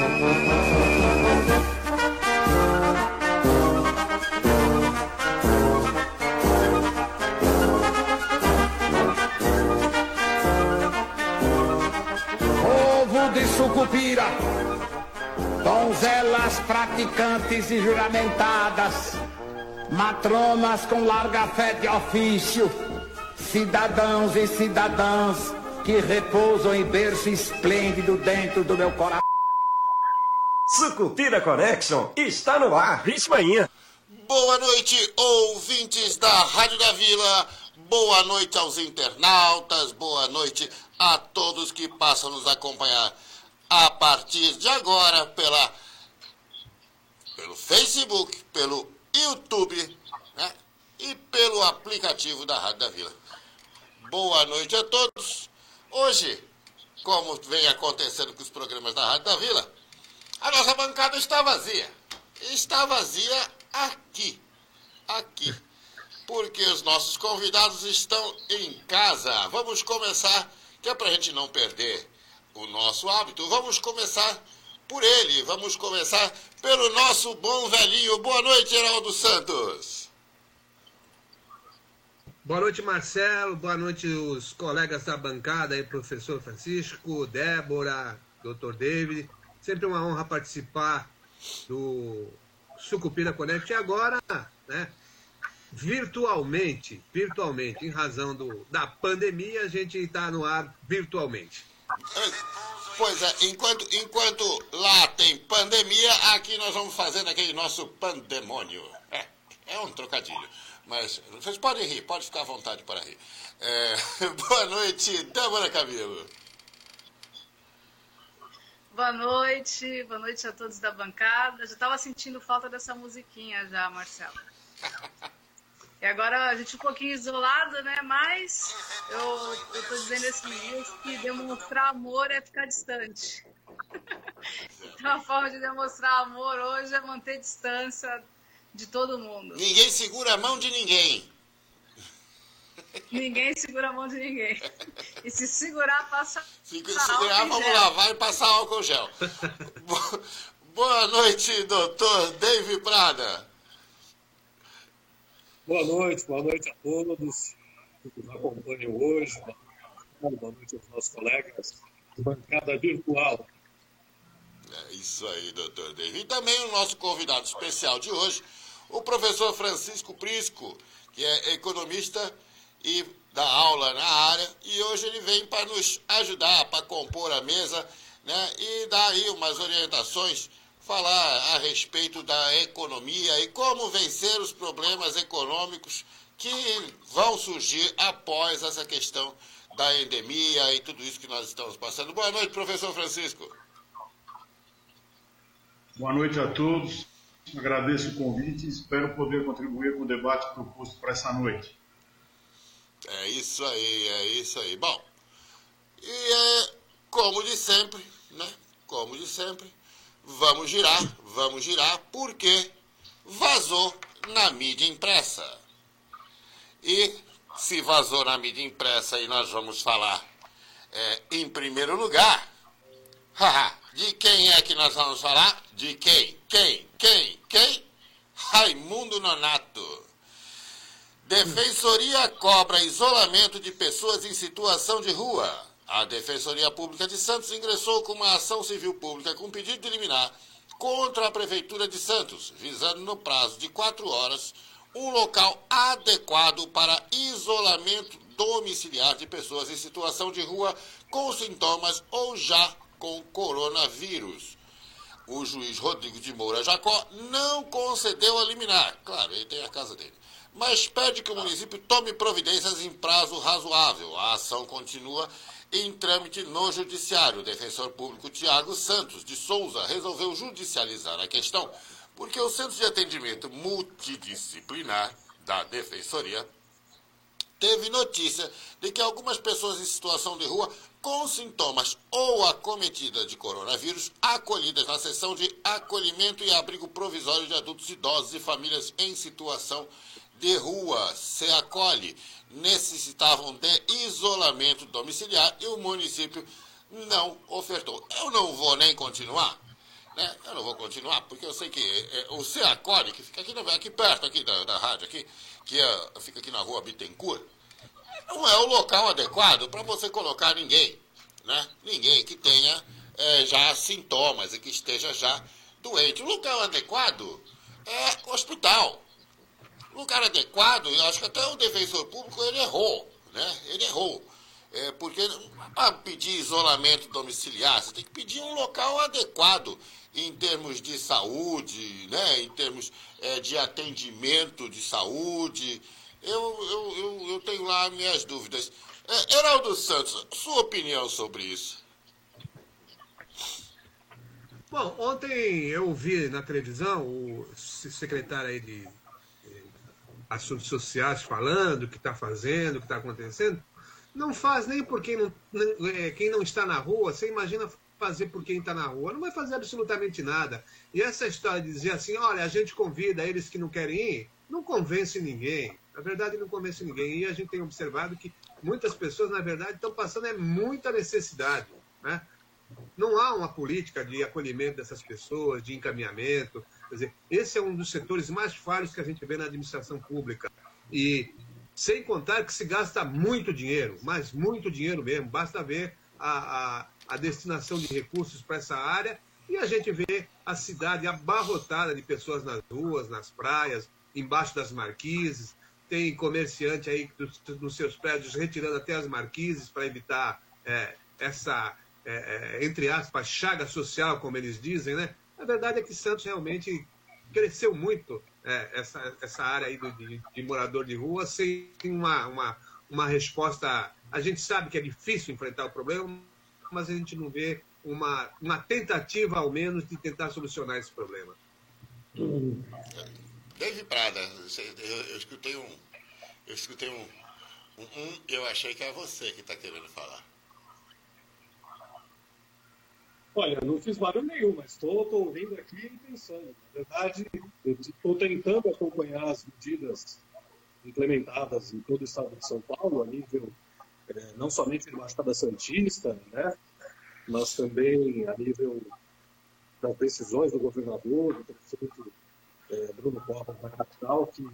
Povo de Sucupira, donzelas praticantes e juramentadas, matronas com larga fé de ofício, cidadãos e cidadãs que repousam em berço esplêndido dentro do meu coração. Sucupira Connection está no ar. Ismainha. Boa noite, ouvintes da Rádio da Vila. Boa noite aos internautas. Boa noite a todos que passam a nos acompanhar a partir de agora pelo Facebook, pelo YouTube, né? E pelo aplicativo da Rádio da Vila. Boa noite a todos. Hoje, como vem acontecendo com os programas da Rádio da Vila, a nossa bancada está vazia. Está vazia aqui. Porque os nossos convidados estão em casa. Vamos começar, que é para a gente não perder o nosso hábito, vamos começar por ele. Vamos começar pelo nosso bom velhinho. Boa noite, Geraldo Santos. Boa noite, Marcelo. Boa noite, os colegas da bancada aí, professor Francisco, Débora, Dr. David. Sempre uma honra participar do Sucupira Connect. E agora, né, virtualmente, em razão da pandemia, a gente está no ar virtualmente. Pois é, enquanto lá tem pandemia, aqui nós vamos fazendo aquele nosso pandemônio. É um trocadilho. Mas vocês podem rir, pode ficar à vontade para rir. Boa noite, Débora Camilo. Boa noite a todos da bancada. Já estava sentindo falta dessa musiquinha já, Marcelo. E agora a gente um pouquinho isolado, né? Mas eu tô dizendo esses dias que demonstrar amor é ficar distante. Então a forma de demonstrar amor hoje é manter distância de todo mundo. Ninguém segura a mão de ninguém. Ninguém segura a mão de ninguém. E se segurar, passa segurar, vamos lavar e passar álcool gel. Boa noite, doutor David Prada. Boa noite a todos que nos acompanham hoje. Boa noite aos nossos colegas de bancada virtual. É isso aí, doutor David. E também o nosso convidado especial de hoje, o professor Francisco Prisco, que é economista e dá aula na área, e hoje ele vem para nos ajudar, para compor a mesa, né, e dar aí umas orientações, falar a respeito da economia e como vencer os problemas econômicos que vão surgir após essa questão da endemia e tudo isso que nós estamos passando. Boa noite, professor Francisco. Boa noite a todos. Agradeço o convite e espero poder contribuir com o debate proposto para essa noite. É isso aí. Bom, e como de sempre, né? Como de sempre, vamos girar, porque vazou na mídia impressa. E se vazou na mídia impressa e nós vamos falar em primeiro lugar, de quem é que nós vamos falar? De quem? Raimundo Nonato. Defensoria cobra isolamento de pessoas em situação de rua. A Defensoria Pública de Santos ingressou com uma ação civil pública com pedido de liminar contra a Prefeitura de Santos, visando no prazo de 4 horas um local adequado para isolamento domiciliar de pessoas em situação de rua com sintomas ou já com coronavírus. O juiz Rodrigo de Moura Jacó não concedeu a liminar. Claro, ele tem a casa dele. Mas pede que o município tome providências em prazo razoável. A ação continua em trâmite no judiciário. O defensor público Tiago Santos de Souza resolveu judicializar a questão porque o Centro de Atendimento Multidisciplinar da Defensoria teve notícia de que algumas pessoas em situação de rua com sintomas ou acometidas de coronavírus, acolhidas na seção de acolhimento e abrigo provisório de adultos idosos e famílias em situação de rua, se acolhe, necessitavam de isolamento domiciliar e o município não ofertou. Eu não vou nem continuar, né? Eu não vou continuar, porque eu sei que o Seacone, que fica aqui perto aqui da rádio, aqui, fica aqui na rua Bittencourt, não é o local adequado para você colocar ninguém, né? Ninguém que tenha já sintomas e que esteja já doente. O local adequado é hospital. O lugar adequado, eu acho que até o defensor público ele errou, né? Ele errou. Porque para pedir isolamento domiciliar, você tem que pedir um local adequado em termos de saúde, né? Em termos de atendimento de saúde. Eu tenho lá minhas dúvidas. Heraldo Santos, sua opinião sobre isso? Bom, ontem eu vi na televisão o secretário aí de Assuntos Sociais falando o que está fazendo, o que está acontecendo. Não faz nem por quem não está na rua. Você imagina fazer por quem está na rua? Não vai fazer absolutamente nada. E essa história de dizer assim, olha, a gente convida eles que não querem ir, não convence ninguém. Na verdade, não convence ninguém. E a gente tem observado que muitas pessoas, na verdade, estão passando muita necessidade, né? Não há uma política de acolhimento dessas pessoas, de encaminhamento. Quer dizer, esse é um dos setores mais falhos que a gente vê na administração pública. E sem contar que se gasta muito dinheiro, mas muito dinheiro mesmo. Basta ver a destinação de recursos para essa área e a gente vê a cidade abarrotada de pessoas nas ruas, nas praias, embaixo das marquises. Tem comerciante aí nos seus prédios retirando até as marquises para evitar essa, entre aspas, chaga social, como eles dizem, né? A verdade é que Santos realmente cresceu muito essa área aí de morador de rua sem uma resposta. A gente sabe que é difícil enfrentar o problema, mas a gente não vê uma tentativa, ao menos, de tentar solucionar esse problema. David Prada, eu escutei eu achei que é você que está querendo falar. Olha, não fiz barulho nenhum, mas estou ouvindo aqui e pensando. Na verdade, eu estou tentando acompanhar as medidas implementadas em todo o estado de São Paulo, a nível não somente de Baixada Santista, né, mas também a nível das decisões do governador, do prefeito Bruno Covas, na capital, que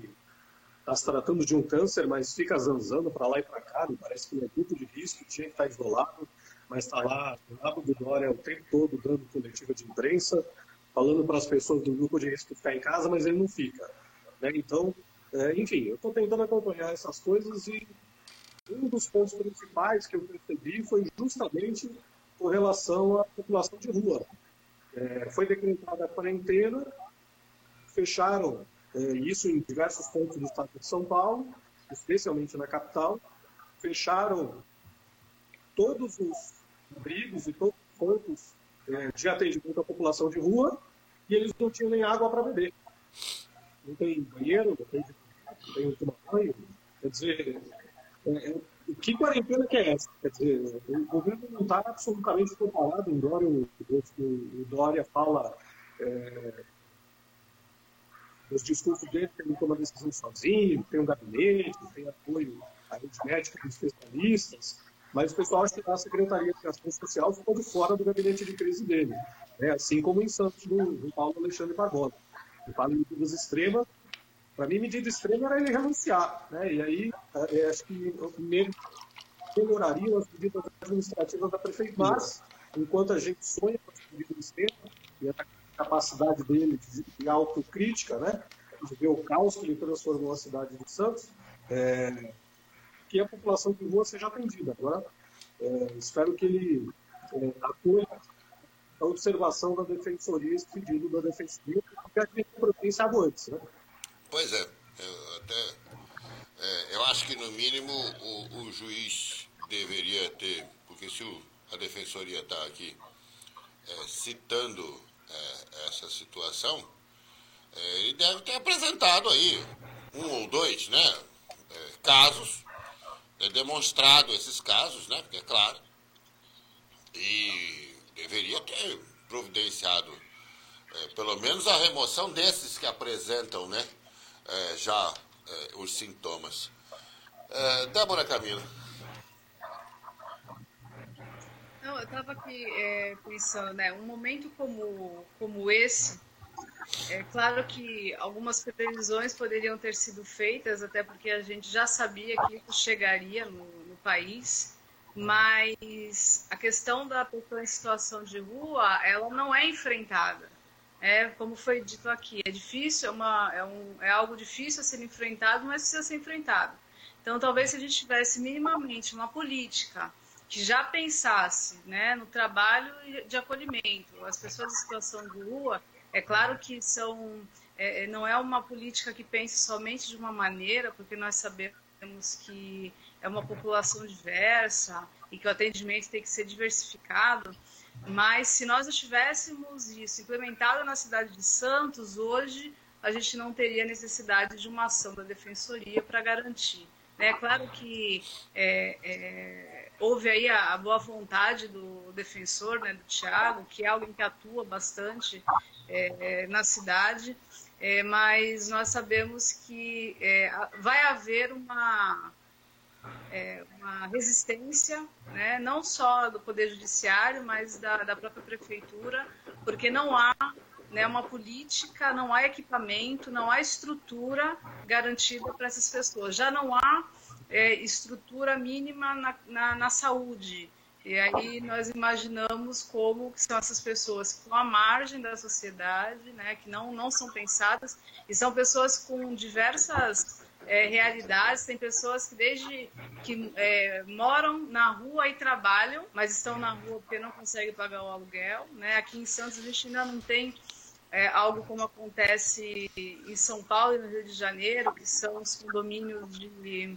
está se tratando de um câncer, mas fica zanzando para lá e para cá, me parece que ele é grupo de risco, tinha que estar isolado, mas está lá, o lado do Dória, o tempo todo dando coletiva de imprensa, falando para as pessoas do grupo de risco ficar em casa, mas ele não fica, né? Então, enfim, eu estou tentando acompanhar essas coisas e um dos pontos principais que eu percebi foi justamente com relação à população de rua. Foi decretada a quarentena, fecharam isso em diversos pontos do estado de São Paulo, especialmente na capital, fecharam todos os abrigos e todos os pontos de atendimento à população de rua e eles não tinham nem água para beber. Não tem banheiro, não tem tomar banho. Quer dizer, que quarentena que é essa? Quer dizer, o governo não está absolutamente preparado, embora o Dória fala nos discursos dele que ele toma decisão sozinho, tem um gabinete, tem apoio aí de médicos e especialistas, mas o pessoal acha que a Secretaria de Ação Social ficou de fora do gabinete de crise dele, né? Assim como em Santos, do Paulo Alexandre Barbosa. Ele fala em medidas extremas. Para mim, medida extrema era ele renunciar, né? E aí, acho que melhorariam as medidas administrativas da prefeitura. Mas, enquanto a gente sonha com as medidas extremas, e a capacidade dele de autocrítica, né? De ver o caos que ele transformou a cidade de Santos, que a população de rua seja atendida. Agora, espero que ele apoie a observação da Defensoria, esse pedido da Defensoria, porque a gente providenciava antes, né? Pois é, eu acho que no mínimo o juiz deveria ter, porque se a Defensoria está aqui citando essa situação, ele deve ter apresentado aí um ou dois, né, casos, demonstrado esses casos, né, porque é claro, e deveria ter providenciado pelo menos a remoção desses que apresentam, né, já os sintomas. Débora Camilo. Não, eu estava aqui pensando, né? Um momento como esse, é claro que algumas previsões poderiam ter sido feitas, até porque a gente já sabia que isso chegaria no país, mas a questão da pessoa em situação de rua, ela não é enfrentada. Como foi dito aqui, é difícil, é algo difícil a ser enfrentado, mas precisa ser enfrentado. Então, talvez se a gente tivesse minimamente uma política que já pensasse, né, no trabalho de acolhimento, as pessoas em situação de rua, é claro que não é uma política que pense somente de uma maneira, porque nós sabemos que é uma população diversa e que o atendimento tem que ser diversificado, mas se nós não tivéssemos isso implementado na cidade de Santos, hoje a gente não teria necessidade de uma ação da Defensoria para garantir. É claro que houve aí a boa vontade do defensor, né, do Thiago, que é alguém que atua bastante na cidade, mas nós sabemos que vai haver uma resistência, né, não só do Poder Judiciário, mas da própria Prefeitura, porque não há, né, uma política, não há equipamento, não há estrutura garantida para essas pessoas. Já não há estrutura mínima na saúde. E aí nós imaginamos como que são essas pessoas que estão à margem da sociedade, né, que não são pensadas, e são pessoas com diversas realidades. Tem pessoas que desde que moram na rua e trabalham, mas estão na rua porque não conseguem pagar o aluguel, né? Aqui em Santos a gente ainda não tem algo como acontece em São Paulo e no Rio de Janeiro, que são os condomínios de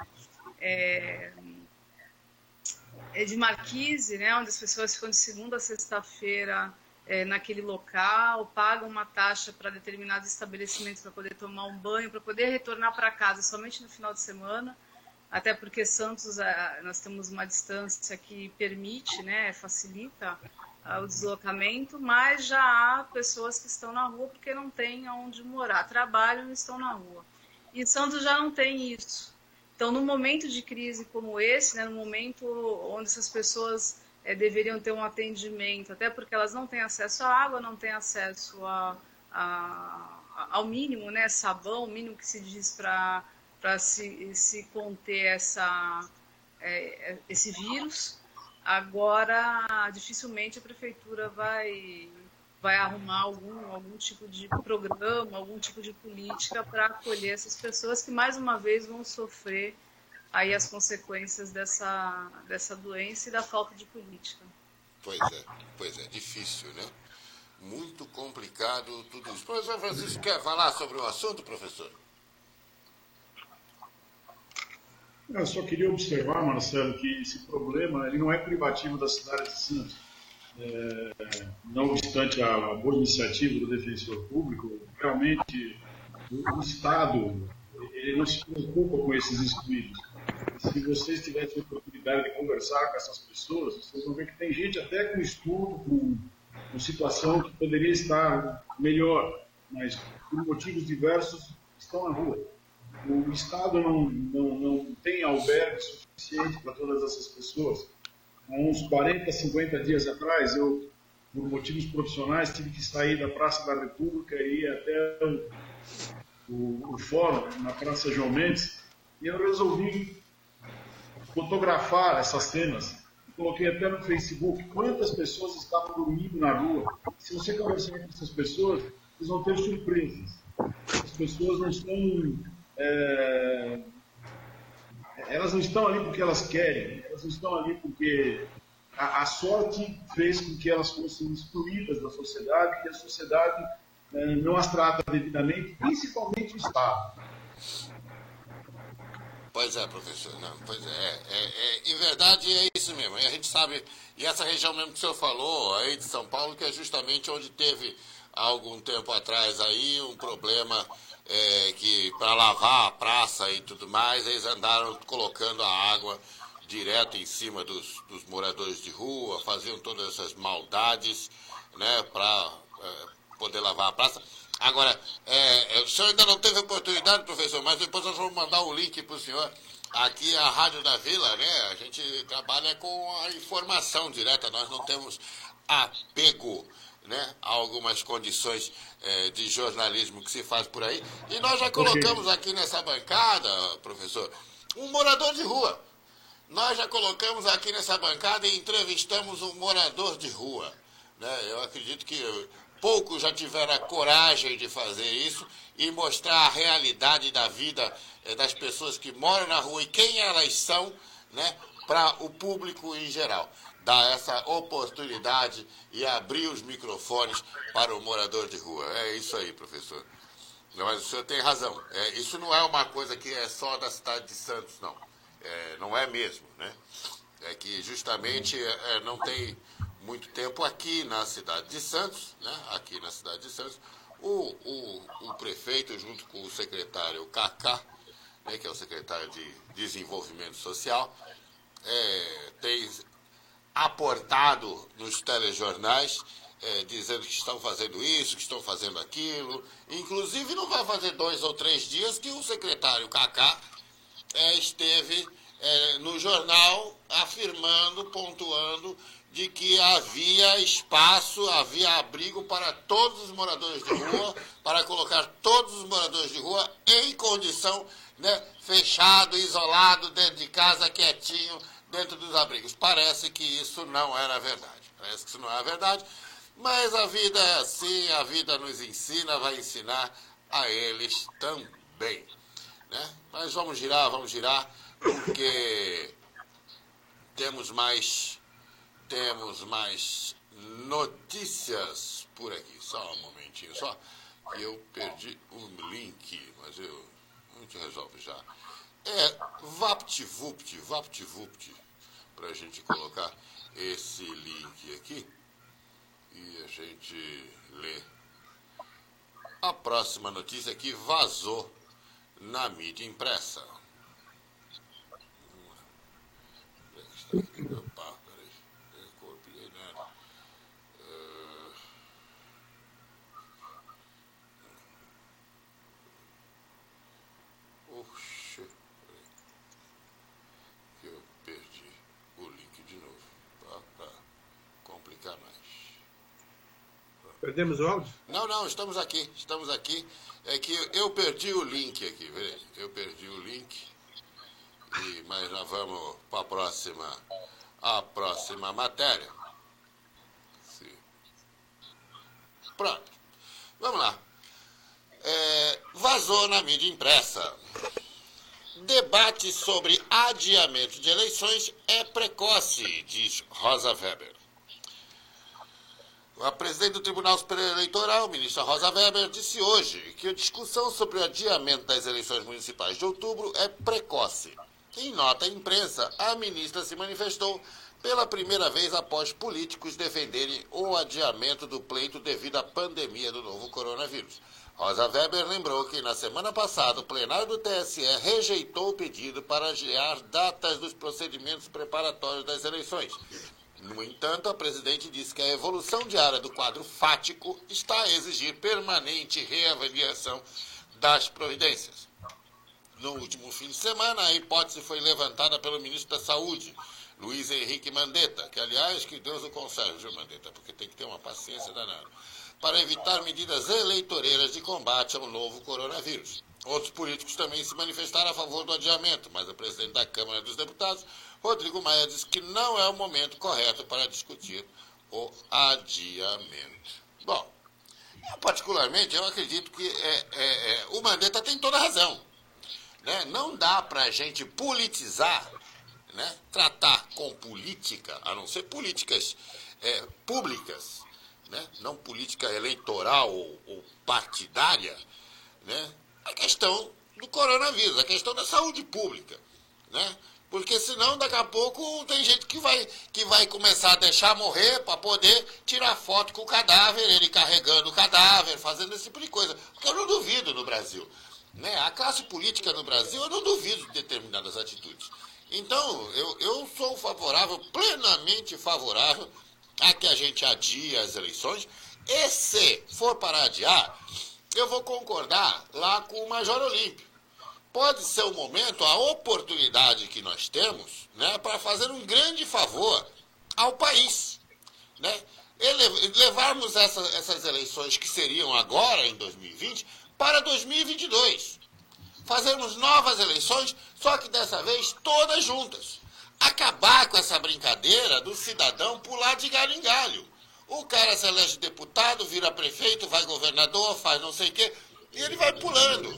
marquise, né, onde as pessoas ficam de segunda a sexta-feira naquele local, pagam uma taxa para determinados estabelecimentos para poder tomar um banho, para poder retornar para casa somente no final de semana, até porque Santos, nós temos uma distância que permite, né, facilita o deslocamento, mas já há pessoas que estão na rua porque não têm onde morar, trabalham e estão na rua. E Santos já não tem isso. Então, num momento de crise como esse, né, no momento onde essas pessoas deveriam ter um atendimento, até porque elas não têm acesso à água, não têm acesso ao mínimo, né, sabão, o mínimo que se diz para se conter esse vírus. Agora, dificilmente a prefeitura vai arrumar algum tipo de programa, algum tipo de política para acolher essas pessoas que, mais uma vez, vão sofrer aí as consequências dessa doença e da falta de política. Pois é, difícil, né? Muito complicado tudo isso. Professor Francisco, quer falar sobre o assunto, professor? Eu só queria observar, Marcelo, que esse problema ele não é privativo da cidade de Santos. Não obstante a boa iniciativa do defensor público, realmente o Estado ele não se preocupa com esses excluídos. Se vocês tivessem a oportunidade de conversar com essas pessoas, vocês vão ver que tem gente até com estudo, com situação que poderia estar melhor, mas por motivos diversos estão na rua. O Estado não tem albergue suficiente para todas essas pessoas. Há uns 40, 50 dias atrás, eu, por motivos profissionais, tive que sair da Praça da República e ir até o fórum, na Praça João Mendes, e eu resolvi fotografar essas cenas. Coloquei até no Facebook quantas pessoas estavam dormindo na rua. Se você conversar com essas pessoas, vocês vão ter surpresas. As pessoas não estão... elas não estão ali porque elas querem, elas não estão ali porque a sorte fez com que elas fossem excluídas da sociedade, que a sociedade não as trata devidamente, principalmente o Estado. Pois é, professor, não, pois em verdade é isso mesmo, a gente sabe, e essa região mesmo que o senhor falou, aí de São Paulo, que é justamente onde teve, há algum tempo atrás aí, um problema que para lavar a praça e tudo mais, eles andaram colocando a água direto em cima dos moradores de rua, faziam todas essas maldades, né, para poder lavar a praça. Agora, o senhor ainda não teve oportunidade, professor, mas depois nós vamos mandar um link para o senhor Aqui a Rádio da Vila, né? A gente trabalha com a informação direta, nós não temos apego, né, a algumas condições de jornalismo que se faz por aí. E nós já colocamos aqui nessa bancada, professor, um morador de rua. Nós já colocamos aqui nessa bancada e entrevistamos um morador de rua, né? Eu acredito que poucos já tiveram a coragem de fazer isso e mostrar a realidade da vida das pessoas que moram na rua e quem elas são, né, para o público em geral. Dar essa oportunidade e abrir os microfones para o morador de rua. É isso aí, professor. Mas o senhor tem razão. Isso não é uma coisa que é só da cidade de Santos, não. Não é mesmo, né? É que justamente não tem muito tempo aqui na cidade de Santos, né? Aqui na cidade de Santos, o prefeito, junto com o secretário Cacá, né, que é o secretário de Desenvolvimento Social, tem aportado nos telejornais, dizendo que estão fazendo isso, que estão fazendo aquilo. Inclusive, não vai fazer 2 ou 3 dias que o secretário Cacá esteve no jornal afirmando, pontuando, de que havia espaço, havia abrigo para todos os moradores de rua, para colocar todos os moradores de rua em condição, né, fechado, isolado, dentro de casa, quietinho, dentro dos abrigos. Parece que isso não era verdade. Parece que isso não é verdade, mas a vida é assim, a vida nos ensina, vai ensinar a eles também, né? Mas vamos girar, porque temos mais notícias por aqui. Só um momentinho, só que eu perdi um link, mas a gente resolve já. VaptVupt, para a gente colocar esse link aqui e a gente lê a próxima notícia que vazou na mídia impressa. Opa, peraí, eu copiei nada. Oxe, peraí, que eu perdi o link de novo, para complicar mais. Perdemos o áudio? Não, estamos aqui. É que eu perdi o link aqui, velho. Eu perdi o link. Mas nós vamos para a próxima matéria. Sim. Pronto. Vamos lá. Vazou na mídia impressa. Debate sobre adiamento de eleições é precoce, diz Rosa Weber. A presidente do Tribunal Superior Eleitoral, ministra Rosa Weber, disse hoje que a discussão sobre o adiamento das eleições municipais de outubro é precoce. Em nota à imprensa, a ministra se manifestou pela primeira vez após políticos defenderem o adiamento do pleito devido à pandemia do novo coronavírus. Rosa Weber lembrou que na semana passada o plenário do TSE rejeitou o pedido para adiar datas dos procedimentos preparatórios das eleições. No entanto, a presidente disse que a evolução diária do quadro fático está a exigir permanente reavaliação das providências. No último fim de semana, a hipótese foi levantada pelo ministro da Saúde, Luiz Henrique Mandetta, que, aliás, que Deus o conserve, viu, Mandetta, porque tem que ter uma paciência danada, para evitar medidas eleitoreiras de combate ao novo coronavírus. Outros políticos também se manifestaram a favor do adiamento, mas o presidente da Câmara dos Deputados, Rodrigo Maia, disse que não é o momento correto para discutir o adiamento. Bom, particularmente, eu acredito que o Mandetta tem toda a razão. Né? Não dá para a gente politizar, né? Tratar com política, a não ser políticas públicas, né? Não política eleitoral ou partidária, né? A questão do coronavírus, a questão da saúde pública, né? Porque senão daqui a pouco tem gente que vai começar a deixar morrer para poder tirar foto com o cadáver, ele carregando o cadáver, fazendo esse tipo de coisa. Porque eu não duvido no Brasil, né? A classe política no Brasil, eu não duvido de determinadas atitudes. Então, eu sou favorável, plenamente favorável, a que a gente adie as eleições. E se for para adiar, eu vou concordar lá com o Major Olímpio. pode ser o momento, a oportunidade que nós temos, né, para fazer um grande favor ao país, né? Levarmos essas eleições que seriam agora, em 2020, para 2022. Fazermos novas eleições, só que dessa vez todas juntas. Acabar com essa brincadeira do cidadão pular de galho em galho. O cara se elege deputado, vira prefeito, vai governador, faz não sei o quê, e ele vai pulando.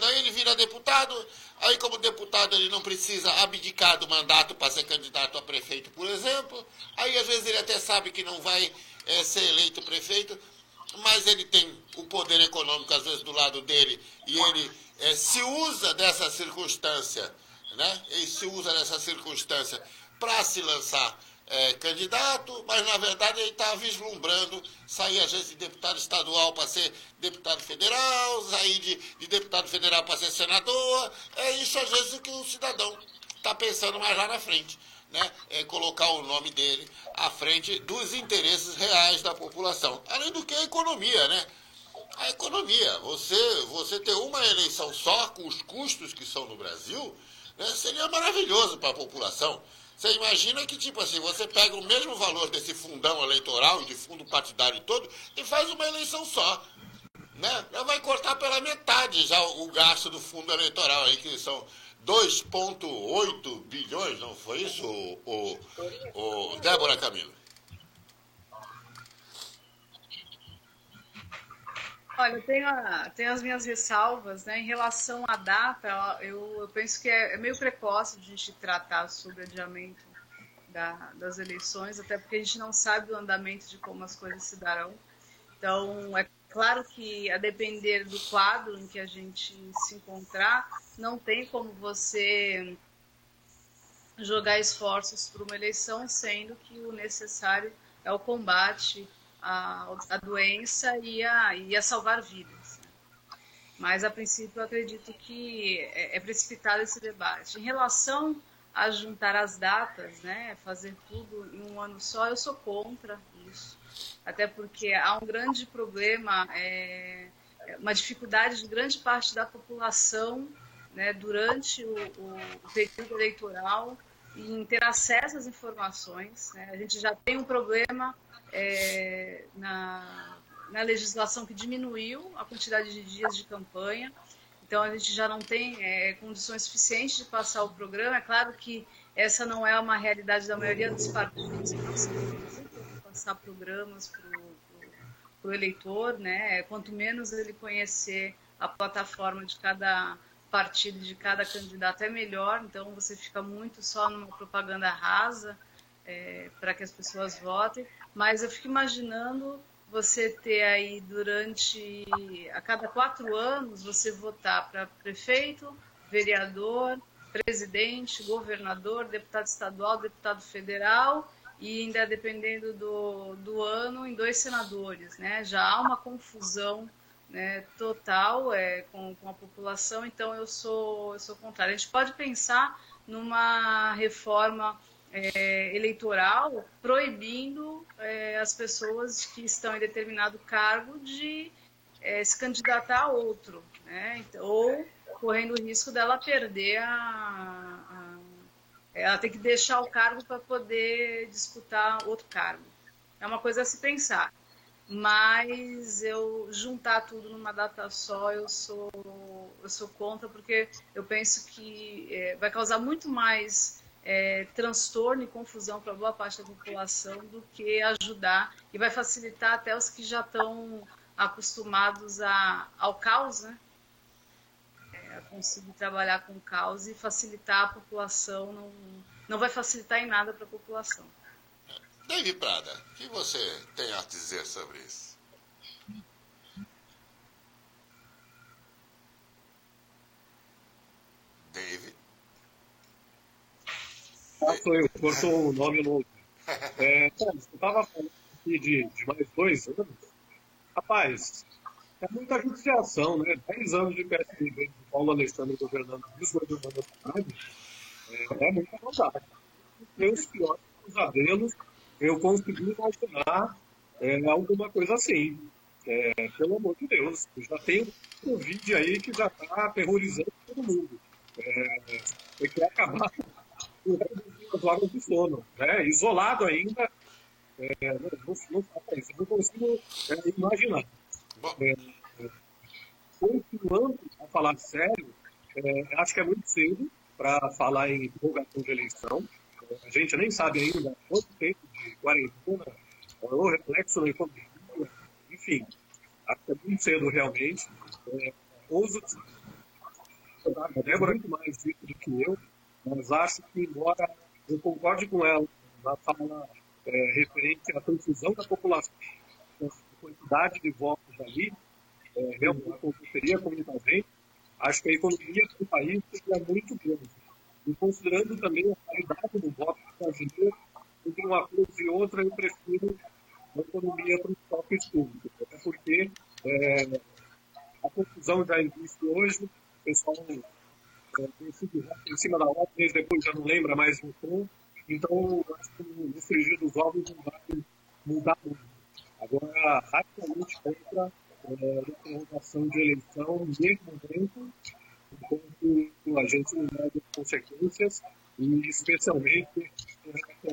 Aí ele vira deputado, aí como deputado ele não precisa abdicar do mandato para ser candidato a prefeito, por exemplo. Aí às vezes ele até sabe que não vai ser eleito prefeito, mas ele tem o poder econômico às vezes do lado dele, e ele se usa dessa circunstância, né? Ele se usa dessa circunstância para se lançar candidato, mas na verdade ele está vislumbrando sair às vezes de deputado estadual para ser deputado federal, sair de deputado federal para ser senador. É isso às vezes que o cidadão está pensando mais lá na frente, né? Colocar o nome dele à frente dos interesses reais da população. Além do que a economia, né? A economia, você ter uma eleição só com os custos que são no Brasil, né, seria maravilhoso para a população. Você imagina que, tipo assim, você pega o mesmo valor desse fundão eleitoral, de fundo partidário todo, e faz uma eleição só, né? Já vai cortar pela metade já o gasto do fundo eleitoral aí, que são 2,8 bilhões, não foi isso, Débora Camilo? Olha, eu tenho as minhas ressalvas, né? Em relação à data, eu penso que é meio precoce a gente tratar sobre adiamento das eleições, até porque a gente não sabe o andamento de como as coisas se darão. Então, é claro que, a depender do quadro em que a gente se encontrar, não tem como você jogar esforços para uma eleição, sendo que o necessário é o combate a doença e a salvar vidas. Mas, a princípio, eu acredito que é precipitado esse debate. Em relação a juntar as datas, né, fazer tudo em um ano só, eu sou contra isso. Até porque há um grande problema, uma dificuldade de grande parte da população, né, durante o período eleitoral em ter acesso às informações, né? A gente já tem um problema na legislação que diminuiu a quantidade de dias de campanha, então a gente já não tem condições suficientes de passar o programa. É claro que essa não é uma realidade da maioria dos partidos, passar programas para o eleitor, né? Quanto menos ele conhecer a plataforma de cada partido, de cada candidato, é melhor. Então você fica muito só numa propaganda rasa para que as pessoas votem. Mas eu fico imaginando você ter aí a cada 4 anos, você votar para prefeito, vereador, presidente, governador, deputado estadual, deputado federal e ainda, dependendo do ano, em 2 senadores, né? Já há uma confusão, né, total com a população, então eu sou contrária. A gente pode pensar numa reforma eleitoral proibindo as pessoas que estão em determinado cargo de se candidatar a outro, né? Ou correndo o risco dela perder ela tem que deixar o cargo para poder disputar outro cargo. É uma coisa a se pensar. Mas eu juntar tudo numa data só, eu sou contra, porque eu penso que vai causar muito mais transtorno e confusão para boa parte da população do que ajudar, e vai facilitar até os que já estão acostumados ao caos, né? A conseguir trabalhar com o caos, e facilitar a população não vai facilitar em nada para a população. David Prada, o que você tem a dizer sobre isso? David? Sou eu, cortou o nome novo. Você estava falando aqui de mais 2 anos. Rapaz, é muita judiação, né? 10 anos de PSDB, de Paulo Alexandre governando, desgovernando a cidade, é muita vontade. Meus piores pesadelos, eu consegui imaginar alguma coisa assim. Pelo amor de Deus, eu já tenho um vídeo aí que já está aterrorizando todo mundo. Tem que acabar com as horas de sono, né? Isolado ainda, não consigo imaginar. Continuando a falar sério, acho que é muito cedo para falar em divulgação de eleição. A gente nem sabe ainda quanto tempo de quarentena, o reflexo da economia, enfim, acho que é muito cedo realmente. Ouso a Débora muito mais disso do que eu, mas acho que, embora eu concorde com ela na fala referente à confusão da população, a quantidade de votos ali, realmente aconteceria com muita gente, acho que a economia do país seria muito grande. E considerando também a qualidade do voto brasileiro, entre uma coisa e outra, eu prefiro a economia para os toques públicos, até porque a confusão já existe hoje, o pessoal decide em cima da hora, mês depois já não lembra mais do tom, então acho que no frigir dos ovos não vai mudar muito. Agora, radicalmente contra a prorrogação de eleição nesse momento, enquanto a gente não mede as consequências, e especialmente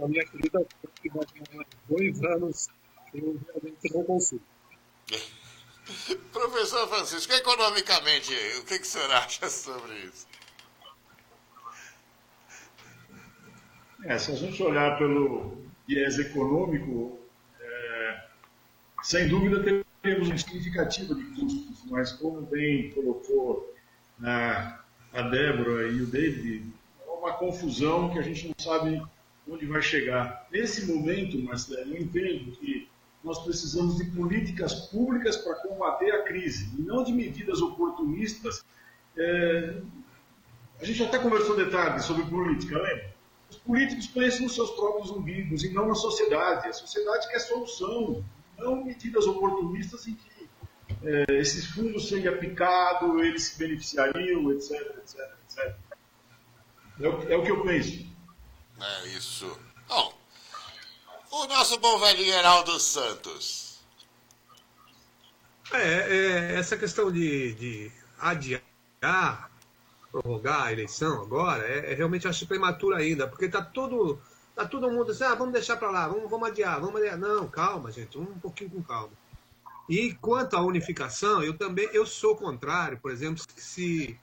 a minha querida, que vai demorar 2 anos, eu realmente não consigo. Professor Francisco, economicamente, o que o senhor acha sobre isso? Se a gente olhar pelo viés econômico, sem dúvida teremos um significativo de custos, mas como bem colocou a Débora e o David, é uma confusão que a gente não sabe onde vai chegar. Nesse momento, Marcelo, eu entendo que nós precisamos de políticas públicas para combater a crise, e não de medidas oportunistas. A gente até conversou de tarde sobre política, lembra? Os políticos pensam nos seus próprios umbigos e não na sociedade. A sociedade quer solução, não medidas oportunistas em que esses fundos seriam aplicados, eles se beneficiariam, etc, etc, etc. É o que eu penso. É isso. Bom, o nosso bom velhinho Heraldo Santos. Essa questão de adiar, prorrogar a eleição agora, realmente acho prematuro ainda, porque tá todo mundo assim, vamos deixar para lá, vamos adiar. Não, calma, gente, um pouquinho com calma. E quanto à unificação, eu sou contrário, por exemplo, que se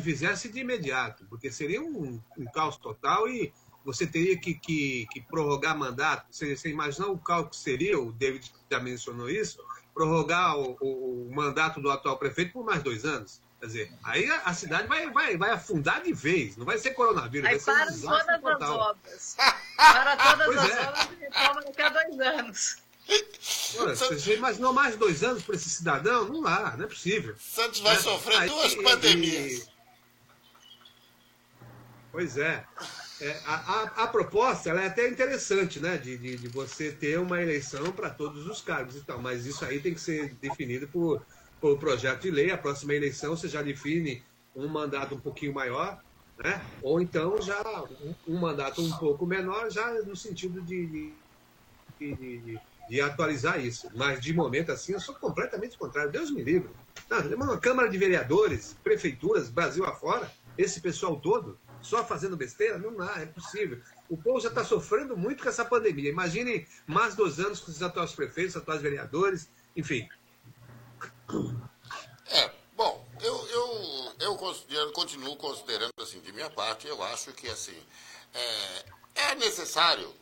fizesse de imediato, porque seria um caos total e você teria que prorrogar mandato. Você imagina o caos que seria, o David já mencionou isso, prorrogar o mandato do atual prefeito por mais 2 anos. Quer dizer, aí a cidade vai afundar de vez, não vai ser coronavírus. Aí vai para ser todas total. as obras. Para todas Pois as obras e retoma daqui a 2 anos. Olha, você imaginou mais 2 anos para esse cidadão? Não dá, não é possível. Santos vai sofrer 2 pandemias. Pois é. A proposta ela é até interessante, né? De você ter uma eleição para todos os cargos e tal, mas isso aí tem que ser definido por projeto de lei. A próxima eleição você já define um mandato um pouquinho maior, né? Ou então já um mandato um pouco menor, já no sentido de atualizar isso. Mas de momento assim eu sou completamente contrário. Deus me livre. Uma Câmara de Vereadores, prefeituras, Brasil afora, esse pessoal todo só fazendo besteira? Não dá, é possível. O povo já está sofrendo muito com essa pandemia. Imagine mais 2 anos com os atuais prefeitos, atuais vereadores, enfim. Bom, eu continuo considerando, assim, de minha parte, eu acho que, assim, é necessário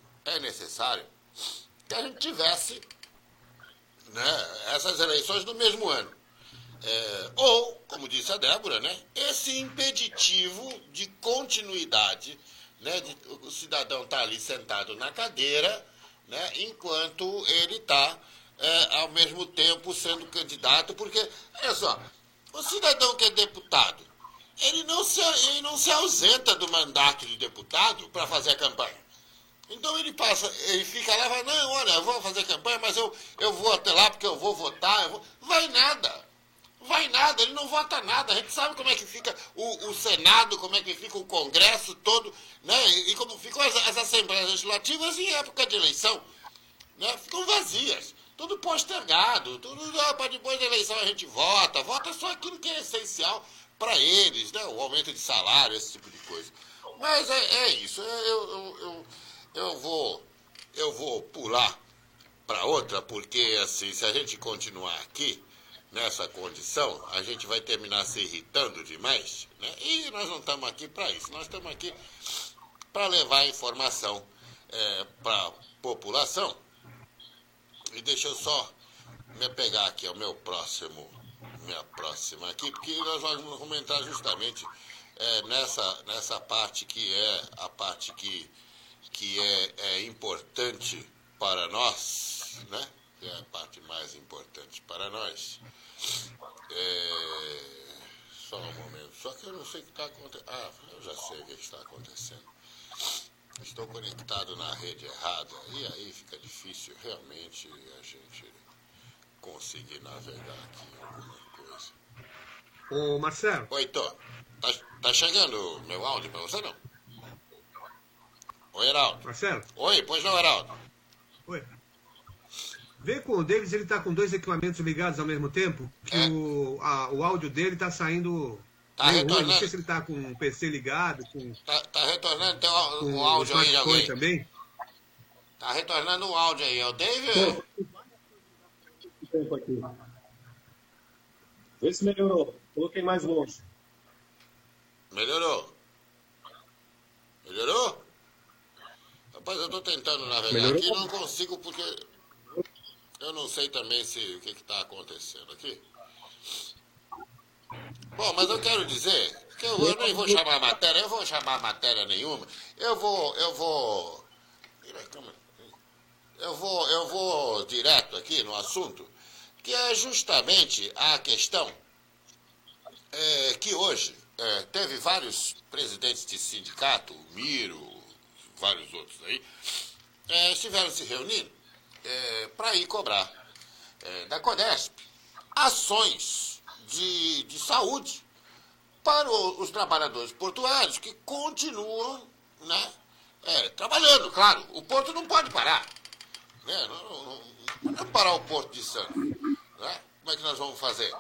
que a gente tivesse, né, essas eleições no mesmo ano. Ou, como disse a Débora, né, esse impeditivo de continuidade, né, o cidadão está ali sentado na cadeira, né, enquanto ele está, ao mesmo tempo, sendo candidato, porque, olha só, o cidadão que é deputado, ele não se ausenta do mandato de deputado para fazer a campanha. Então ele fica lá e fala, não, olha, eu vou fazer campanha, mas eu vou até lá porque eu vou votar. Vai nada, ele não vota nada. A gente sabe como é que fica o Senado, como é que fica o Congresso todo, né? E como ficam as Assembleias Legislativas em época de eleição, né? Ficam vazias, tudo postergado, tudo para depois da eleição a gente vota só aquilo que é essencial para eles, né? O aumento de salário, esse tipo de coisa. Mas é isso. Eu vou pular para outra, porque assim, se a gente continuar aqui nessa condição, a gente vai terminar se irritando demais, né? E nós não estamos aqui para isso. Nós estamos aqui para levar informação para a população. E deixa eu só me pegar aqui ao minha próxima aqui, porque nós vamos entrar justamente nessa parte que é a parte que é importante para nós, né? Que é a parte mais importante para nós. Só um momento, só que eu não sei o que está acontecendo. Ah, eu já sei o que está acontecendo. Estou conectado na rede errada, e aí fica difícil realmente a gente conseguir navegar aqui em alguma coisa. Ô, Marcelo. Oi, Tô. Tá chegando meu áudio para você, não? Oi, Heraldo. Marcelo? Oi, pois não, Heraldo. Oi. Vê com o Davis, ele tá com 2 equipamentos ligados ao mesmo tempo, que o áudio dele tá saindo... Tá retornando. Não sei se ele tá com o PC ligado, com... Tá retornando um áudio aí de alguém? Também? Tá retornando um áudio aí, é o David? Tempo aqui. Vê se melhorou. Coloquei mais longe. Melhorou? Melhorou? Rapaz, eu tô tentando navegar Melhorou? aqui e não consigo porque eu não sei também o que tá acontecendo aqui. Bom, mas eu quero dizer que eu nem vou chamar a matéria, eu vou chamar matéria nenhuma. Eu vou direto aqui no assunto, que é justamente a questão que hoje teve vários presidentes de sindicato, o Miro, vários outros aí, estiveram se reunindo para ir cobrar da Codesp ações de saúde para os trabalhadores portuários que continuam, né, trabalhando, claro. O porto não pode parar. Né? Não pode parar o Porto de Santos. Né? Como é que nós vamos fazer?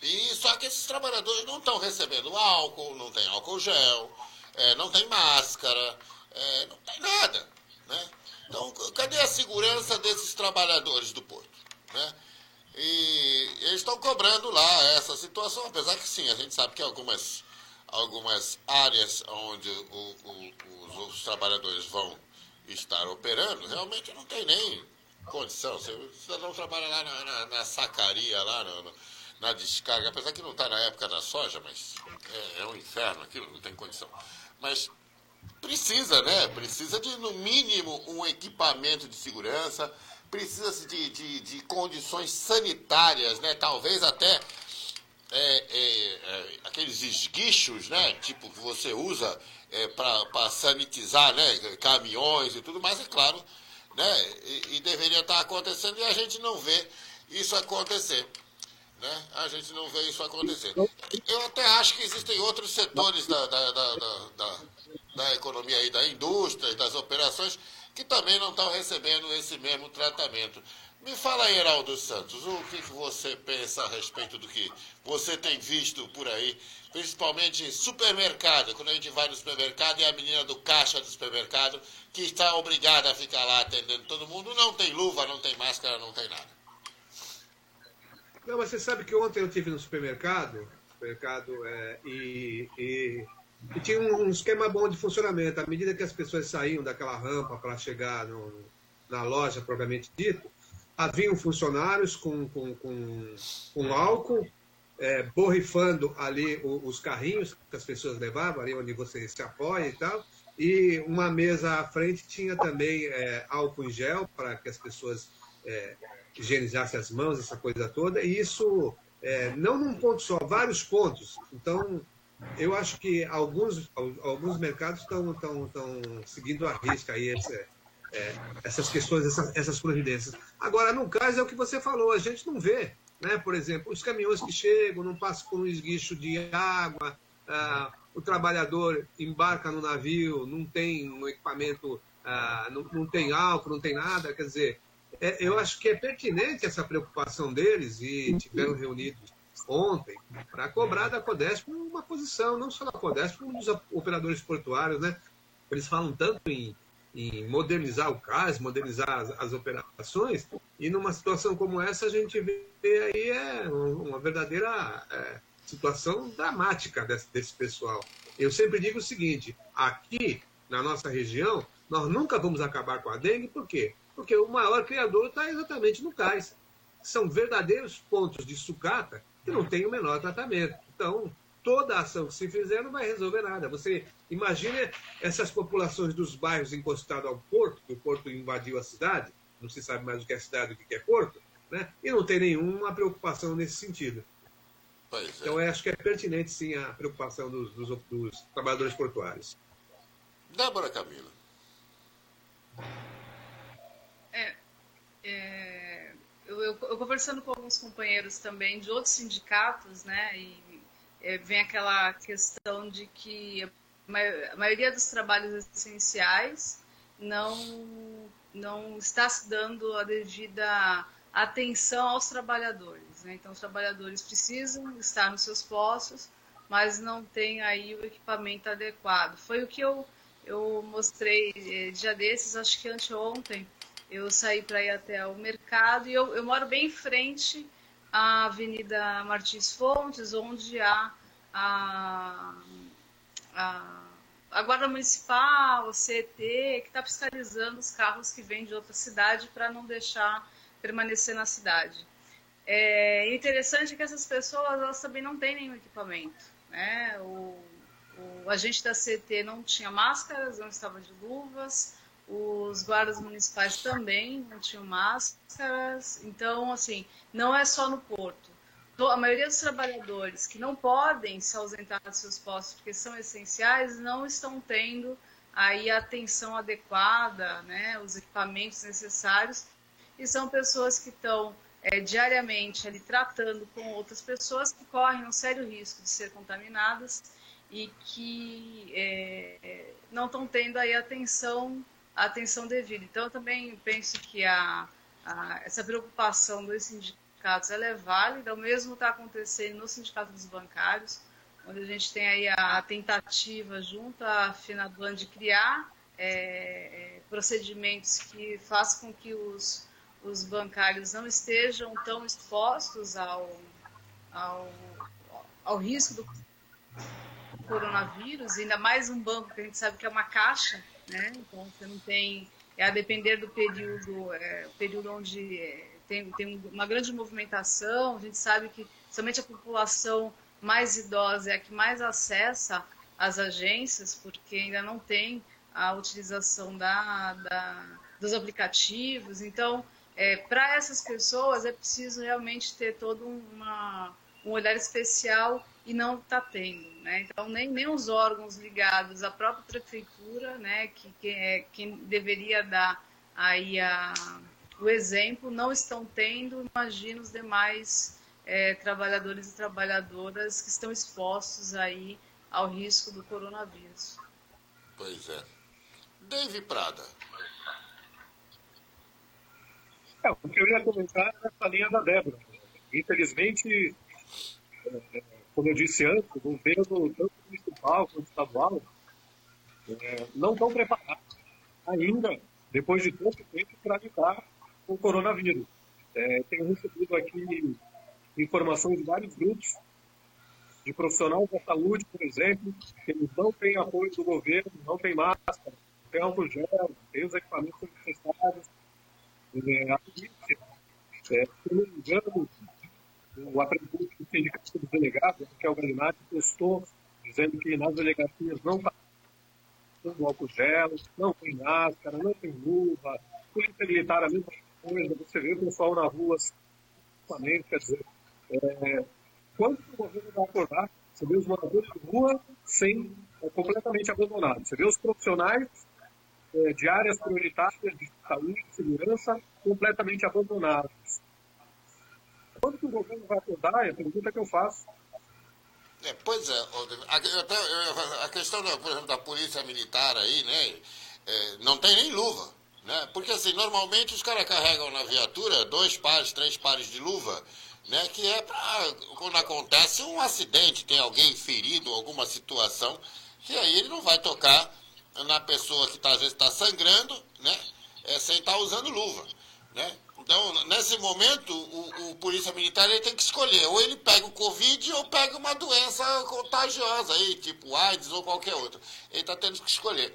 E só que esses trabalhadores não estão recebendo álcool, não tem álcool gel, não tem máscara, não tem nada. Né? Então, cadê a segurança desses trabalhadores do porto? Né? E eles estão cobrando lá essa situação, apesar que sim, a gente sabe que algumas áreas onde os trabalhadores vão estar operando, realmente não tem nem condição. O cidadão trabalha lá na sacaria, lá na descarga, apesar que não está na época da soja, mas é um inferno aquilo, não tem condição. Mas precisa, né? Precisa de, no mínimo, um equipamento de segurança, precisa de condições sanitárias, né? Talvez até aqueles esguichos, né? Tipo que você usa para sanitizar, né? Caminhões e tudo mais, é claro, né? E deveria estar acontecendo e a gente não vê isso acontecer. Né? A gente não vê isso acontecer. Eu até acho que existem outros setores da economia e da indústria, das operações, que também não estão recebendo esse mesmo tratamento. Me fala aí, Heraldo Santos, o que você pensa a respeito do que você tem visto por aí, principalmente em supermercado, quando a gente vai no supermercado e a menina do caixa do supermercado, que está obrigada a ficar lá atendendo todo mundo, não tem luva, não tem máscara, não tem nada. Não, mas você sabe que ontem eu estive no supermercado e tinha um esquema bom de funcionamento. À medida que as pessoas saíam daquela rampa para chegar na loja propriamente dito, haviam funcionários com álcool, borrifando ali os carrinhos que as pessoas levavam, ali onde você se apoia e tal, e uma mesa à frente tinha também álcool em gel para que as pessoas higienizassem as mãos, essa coisa toda, e isso não num ponto só, vários pontos. Então, eu acho que alguns mercados estão seguindo à risca aí essas questões, essas providências. Agora, no caso, é o que você falou, a gente não vê, né? Por exemplo, os caminhões que chegam, não passam por um esguicho de água, o trabalhador embarca no navio, não tem um equipamento, não tem álcool, não tem nada, quer dizer, eu acho que é pertinente essa preocupação deles e tiveram reunidos ontem para cobrar da Codesp uma posição, não só da Codesp, como dos operadores portuários, né? Eles falam tanto em modernizar o CAS, modernizar as operações, e numa situação como essa a gente vê aí uma verdadeira situação dramática desse pessoal. Eu sempre digo o seguinte, aqui na nossa região, nós nunca vamos acabar com a dengue, por quê? Porque o maior criador está exatamente no cais. São verdadeiros pontos de sucata que não tem o menor tratamento. Então, toda ação que se fizer não vai resolver nada. Você imagina essas populações dos bairros encostados ao porto, que o porto invadiu a cidade, não se sabe mais o que é cidade e o que é porto, né? E não tem nenhuma preocupação nesse sentido. Pois é. Então, eu acho que é pertinente, sim, a preocupação dos trabalhadores portuários. Débora Camila. Eu conversando com alguns companheiros também de outros sindicatos, né, e vem aquela questão de que a maioria dos trabalhos essenciais não está se dando a devida atenção aos trabalhadores, né? Então, os trabalhadores precisam estar nos seus postos, mas não tem aí o equipamento adequado. Foi o que eu mostrei dia desses, acho que anteontem. Eu saí para ir até o mercado e eu moro bem em frente à Avenida Martins Fontes, onde há a Guarda Municipal, o CET, que está fiscalizando os carros que vêm de outra cidade para não deixar permanecer na cidade. É interessante que essas pessoas elas também não têm nenhum equipamento, né? O agente da CET não tinha máscaras, não estava de luvas. Os guardas municipais também não tinham máscaras. Então, assim, não é só no porto. A maioria dos trabalhadores que não podem se ausentar dos seus postos porque são essenciais não estão tendo aí a atenção adequada, né, os equipamentos necessários. E são pessoas que estão diariamente ali tratando com outras pessoas que correm um sério risco de ser contaminadas e que não estão tendo aí a atenção devida. Então, eu também penso que essa preocupação dos sindicatos ela é válida. O mesmo está acontecendo no Sindicato dos Bancários, onde a gente tem aí a tentativa junto à FENABAN de criar procedimentos que façam com que os bancários não estejam tão expostos ao risco do coronavírus, ainda mais um banco que a gente sabe que é uma caixa, né? Então você não tem, a depender do período onde tem uma grande movimentação. A gente sabe que somente a população mais idosa é a que mais acessa as agências, porque ainda não tem a utilização dos aplicativos. Então, para essas pessoas é preciso realmente ter todo um olhar especial e não está tendo, né? Então, nem os órgãos ligados à própria prefeitura, né, quem deveria dar aí o exemplo, não estão tendo. Imagina os demais trabalhadores e trabalhadoras que estão expostos aí ao risco do coronavírus. Pois é. David Prada. O que eu ia comentar é essa linha da Débora. Infelizmente, como eu disse antes, o governo, tanto municipal quanto estadual, não estão preparados ainda, depois de tanto tempo, para lidar com o coronavírus. Tenho recebido aqui informações de vários grupos, de profissionais da saúde, por exemplo, que eles não têm apoio do governo, não têm máscara, não tem álcool gel, não tem os equipamentos necessários. A polícia, se não me engano, o apresentante do Sindicato dos Delegados, que é o Galinatti, postou dizendo que nas delegacias não está tendo álcool gel, não tem máscara, não tem luva, polícia militar a mesma coisa, você vê o pessoal na rua, quer dizer, quando o governo vai acordar, você vê os moradores de rua completamente abandonados, você vê os profissionais de áreas prioritárias de saúde e segurança completamente abandonados. Quando que o governo vai acordar? É a pergunta que eu faço. Pois é, a questão, por exemplo, da polícia militar aí, né, não tem nem luva, né, porque assim, normalmente os caras carregam na viatura 2 pares, 3 pares de luva, né, que é para quando acontece um acidente, tem alguém ferido, alguma situação, que aí ele não vai tocar na pessoa que às vezes está sangrando, né, sem estar usando luva, né? Então, nesse momento, o polícia militar ele tem que escolher, ou ele pega o Covid ou pega uma doença contagiosa, aí, tipo AIDS ou qualquer outra. Ele está tendo que escolher.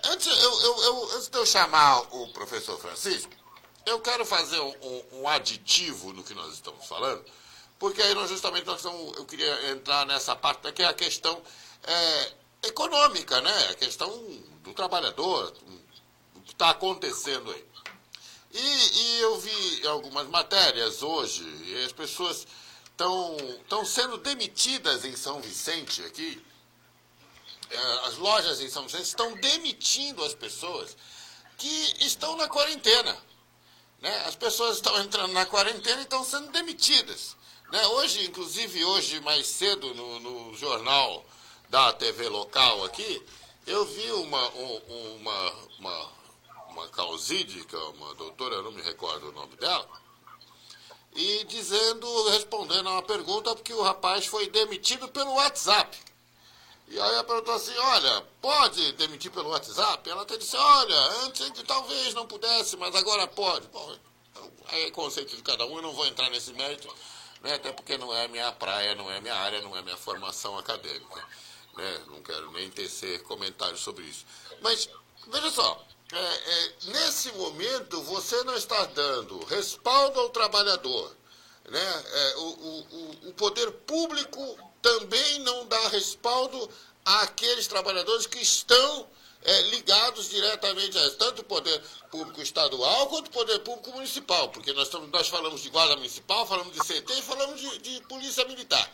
Antes de eu chamar o professor Francisco, eu quero fazer um aditivo no que nós estamos falando, porque aí eu queria entrar nessa parte, que é a questão econômica, né? A questão do trabalhador, do que está acontecendo aí. E eu vi algumas matérias hoje, e as pessoas estão sendo demitidas em São Vicente aqui. As lojas em São Vicente estão demitindo as pessoas que estão na quarentena, né? As pessoas estão entrando na quarentena e estão sendo demitidas, né? Hoje, inclusive hoje mais cedo, no jornal da TV local aqui, eu vi uma causídica, uma doutora, eu não me recordo o nome dela, e respondendo a uma pergunta, porque o rapaz foi demitido pelo WhatsApp. E aí ela perguntou assim, olha, pode demitir pelo WhatsApp? Ela até disse, olha, antes talvez não pudesse, mas agora pode. Bom, aí é conceito de cada um, eu não vou entrar nesse mérito, né, até porque não é minha praia, não é minha área, não é minha formação acadêmica, né, não quero nem tecer comentários sobre isso. Mas, veja só, nesse momento você não está dando respaldo ao trabalhador, né? O poder público também não dá respaldo àqueles trabalhadores que estão ligados diretamente a tanto o poder público estadual quanto o poder público municipal, porque nós falamos de guarda municipal, falamos de CT e falamos de polícia militar,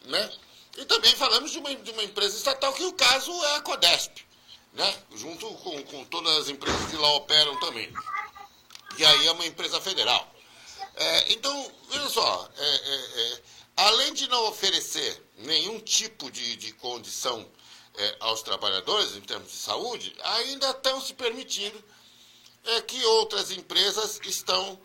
né? E também falamos de uma empresa estatal, que o caso é a Codesp, né? Junto com todas as empresas que lá operam também. E aí é uma empresa federal. Então, veja só, além de não oferecer nenhum tipo de condição aos trabalhadores em termos de saúde, ainda estão se permitindo que outras empresas estão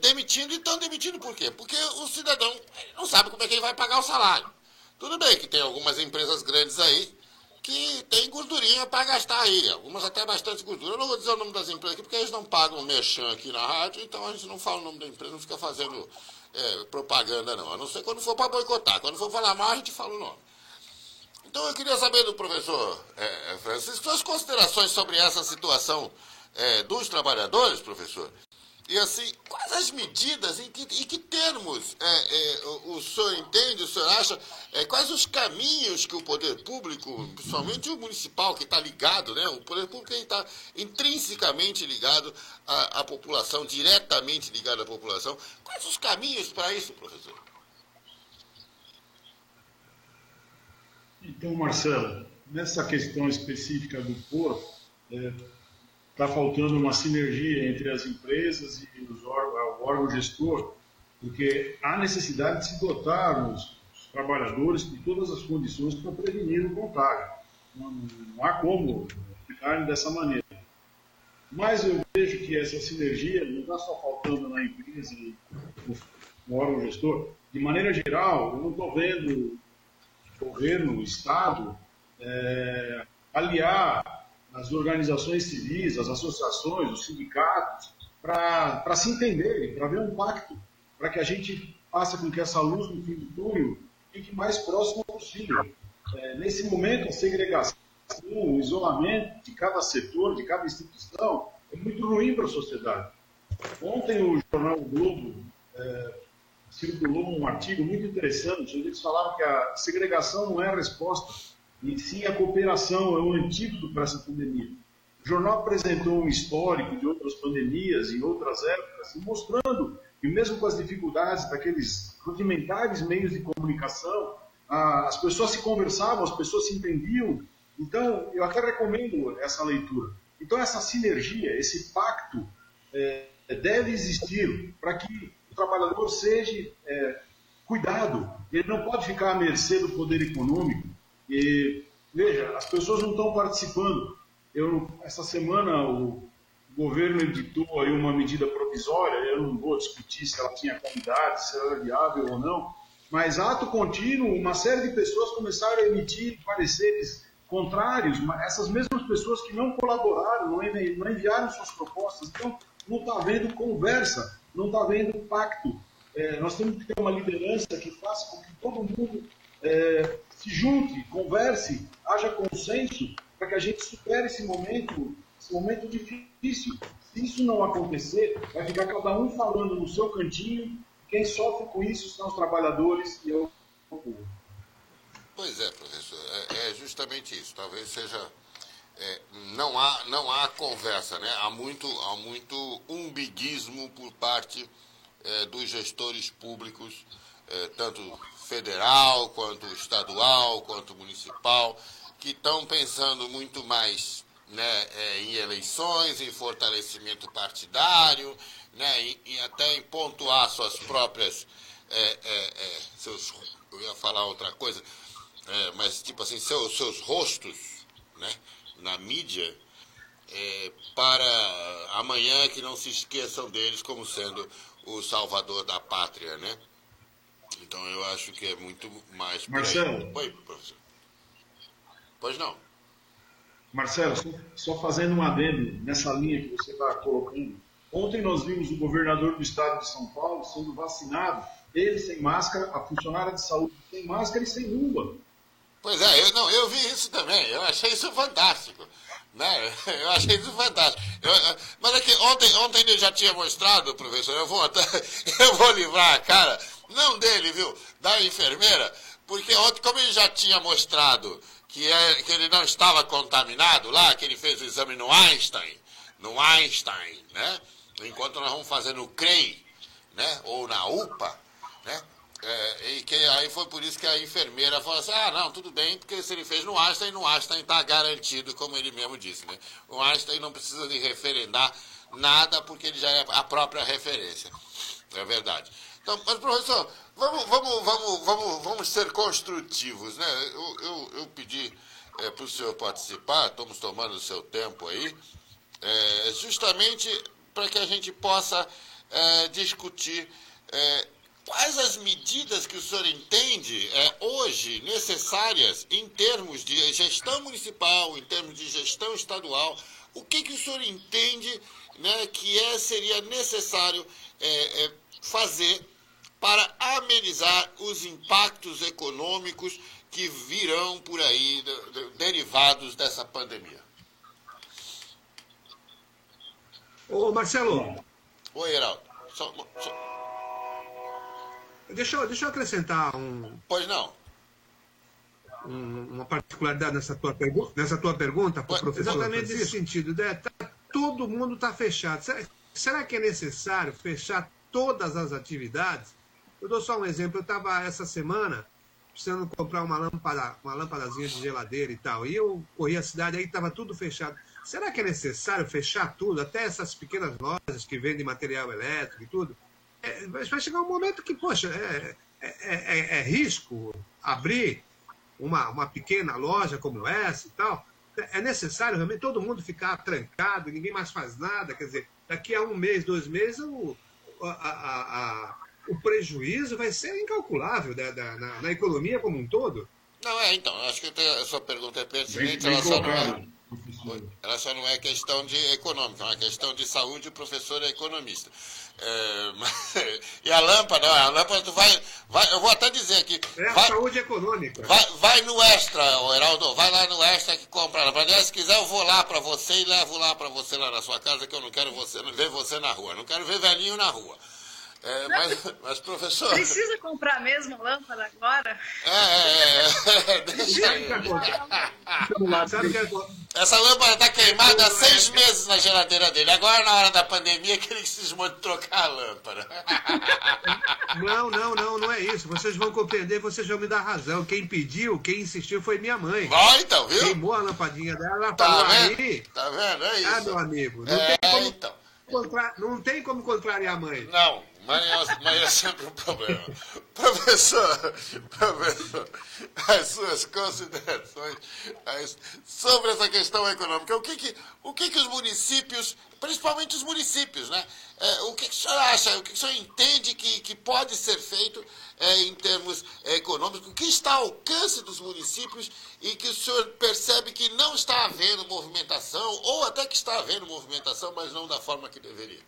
demitindo. E estão demitindo por quê? Porque o cidadão não sabe como é que ele vai pagar o salário. Tudo bem que tem algumas empresas grandes aí que tem gordurinha para gastar aí, algumas até bastante gordura. Eu não vou dizer o nome das empresas aqui, porque eles não pagam merchan aqui na rádio, então a gente não fala o nome da empresa, não fica fazendo propaganda não, a não ser quando for para boicotar. Quando for falar mal, a gente fala o nome. Então eu queria saber do professor Francisco suas considerações sobre essa situação dos trabalhadores, professor. E assim, quais as medidas, em que termos o senhor entende, o senhor acha, quais os caminhos que o poder público, principalmente o municipal, que está ligado, né? O poder público está intrinsecamente ligado à população, diretamente ligado à população. Quais os caminhos para isso, professor? Então, Marcelo, nessa questão específica do porto, está faltando uma sinergia entre as empresas e o órgão gestor, porque há necessidade de se dotar os trabalhadores de todas as condições para prevenir o contágio. Não há como ficar dessa maneira. Mas eu vejo que essa sinergia não está só faltando na empresa e no órgão gestor. De maneira geral, eu não estou vendo o governo, o Estado, aliar as organizações civis, as associações, os sindicatos, para se entenderem, para ver um pacto, para que a gente faça com que essa luz no fim do túnel fique mais próxima possível. Nesse momento, a segregação, o isolamento de cada setor, de cada instituição, é muito ruim para a sociedade. Ontem o jornal o Globo circulou um artigo muito interessante, onde eles falavam que a segregação não é a resposta, e sim a cooperação é um antídoto para essa pandemia. O jornal apresentou um histórico de outras pandemias em outras épocas, mostrando que mesmo com as dificuldades daqueles rudimentares meios de comunicação, as pessoas se conversavam, as pessoas se entendiam. Então, eu até recomendo essa leitura. Então, essa sinergia, esse pacto deve existir para que o trabalhador seja cuidado. Ele não pode ficar à mercê do poder econômico. E, veja, as pessoas não estão participando. Essa semana o o governo editou aí uma medida provisória, eu não vou discutir se ela tinha qualidade, se ela era viável ou não, mas ato contínuo, uma série de pessoas começaram a emitir pareceres contrários, essas mesmas pessoas que não colaboraram, não enviaram suas propostas, então não está havendo conversa, não está havendo pacto. Nós temos que ter uma liderança que faça com que todo mundo se junte, converse, haja consenso, para que a gente supere esse momento difícil. Se isso não acontecer, vai ficar cada um falando no seu cantinho. Quem sofre com isso são os trabalhadores e o povo. Pois é, professor, é justamente isso. Talvez seja... não há conversa, né? Há muito umbiguismo por parte dos gestores públicos, tanto federal, quanto estadual, quanto municipal, que estão pensando muito mais, né, em eleições, em fortalecimento partidário, né, e até em pontuar suas próprias... eu ia falar outra coisa, mas tipo assim, seus rostos, né, na mídia, para amanhã que não se esqueçam deles como sendo o salvador da pátria, né? Então eu acho que é muito mais... Marcelo. Oi, professor. Pois não. Marcelo, só fazendo um adendo nessa linha que você está colocando. Ontem nós vimos o governador do estado de São Paulo sendo vacinado, ele sem máscara, a funcionária de saúde sem máscara e sem luva. Pois é, eu vi isso também, eu achei isso fantástico, né? Eu achei isso fantástico. Mas é que ontem ele já tinha mostrado, professor, eu vou livrar a cara, não dele, viu, da enfermeira, porque ontem, como ele já tinha mostrado que ele não estava contaminado lá, que ele fez o exame no Einstein, né? Enquanto nós vamos fazer no CREI, né? Ou na UPA, né? E que aí foi por isso que a enfermeira falou assim, não, tudo bem, porque se ele fez no Einstein está garantido, como ele mesmo disse, né? O Einstein não precisa de referendar nada, porque ele já é a própria referência. É verdade. Então, mas professor, vamos ser construtivos, né? Eu pedi para o senhor participar, estamos tomando o seu tempo aí, justamente para que a gente possa discutir quais as medidas que o senhor entende hoje necessárias em termos de gestão municipal, em termos de gestão estadual, o que o senhor entende, né, que seria necessário fazer para amenizar os impactos econômicos que virão por aí, derivados dessa pandemia? Ô, Marcelo. Oi, Heraldo. Deixa eu acrescentar Pois não. Uma particularidade nessa tua pergunta para o professor. Exatamente nesse sentido. Né? Todo mundo está fechado. Será que é necessário fechar todas as atividades? Eu dou só um exemplo. Eu estava essa semana precisando comprar uma lâmpadazinha de geladeira e tal. E eu corri a cidade, aí estava tudo fechado. Será que é necessário fechar tudo? Até essas pequenas lojas que vendem material elétrico e tudo? Vai chegar um momento que, poxa, é risco abrir uma pequena loja como essa e tal. É necessário realmente todo mundo ficar trancado, ninguém mais faz nada. Quer dizer, daqui a 1 mês, 2 meses, o prejuízo vai ser incalculável na economia como um todo. Não, então, acho que a sua pergunta é pertinente, ela só não é questão de econômica, é uma questão de saúde, o professor é economista. E a lâmpada tu vai, eu vou até dizer aqui... saúde econômica. Vai no Extra, Heraldo, vai lá no Extra que compra a lâmpada. Se quiser eu vou lá para você e levo lá para você lá na sua casa, que eu não quero ver você na rua, não quero ver velhinho na rua. Mas, professor... Precisa comprar mesmo lâmpada agora? Deixa aí. Essa lâmpada está queimada há 6 meses na geladeira dele. Agora, na hora da pandemia, que ele cismou de trocar a lâmpada. Não é isso. Vocês vão compreender, vocês vão me dar razão. Quem pediu, quem insistiu foi minha mãe. Então, viu? Queimou a lampadinha dela, ela falou aí... Tá vendo? É isso. Meu amigo, não tem como contrariar a mãe. Não Mas é sempre um problema. Professor, as suas considerações sobre essa questão econômica. O que os municípios, principalmente os municípios, né? O que o senhor acha, o que o senhor entende que pode ser feito em termos econômicos? O que está ao alcance dos municípios e que o senhor percebe que não está havendo movimentação, ou até que está havendo movimentação, mas não da forma que deveria?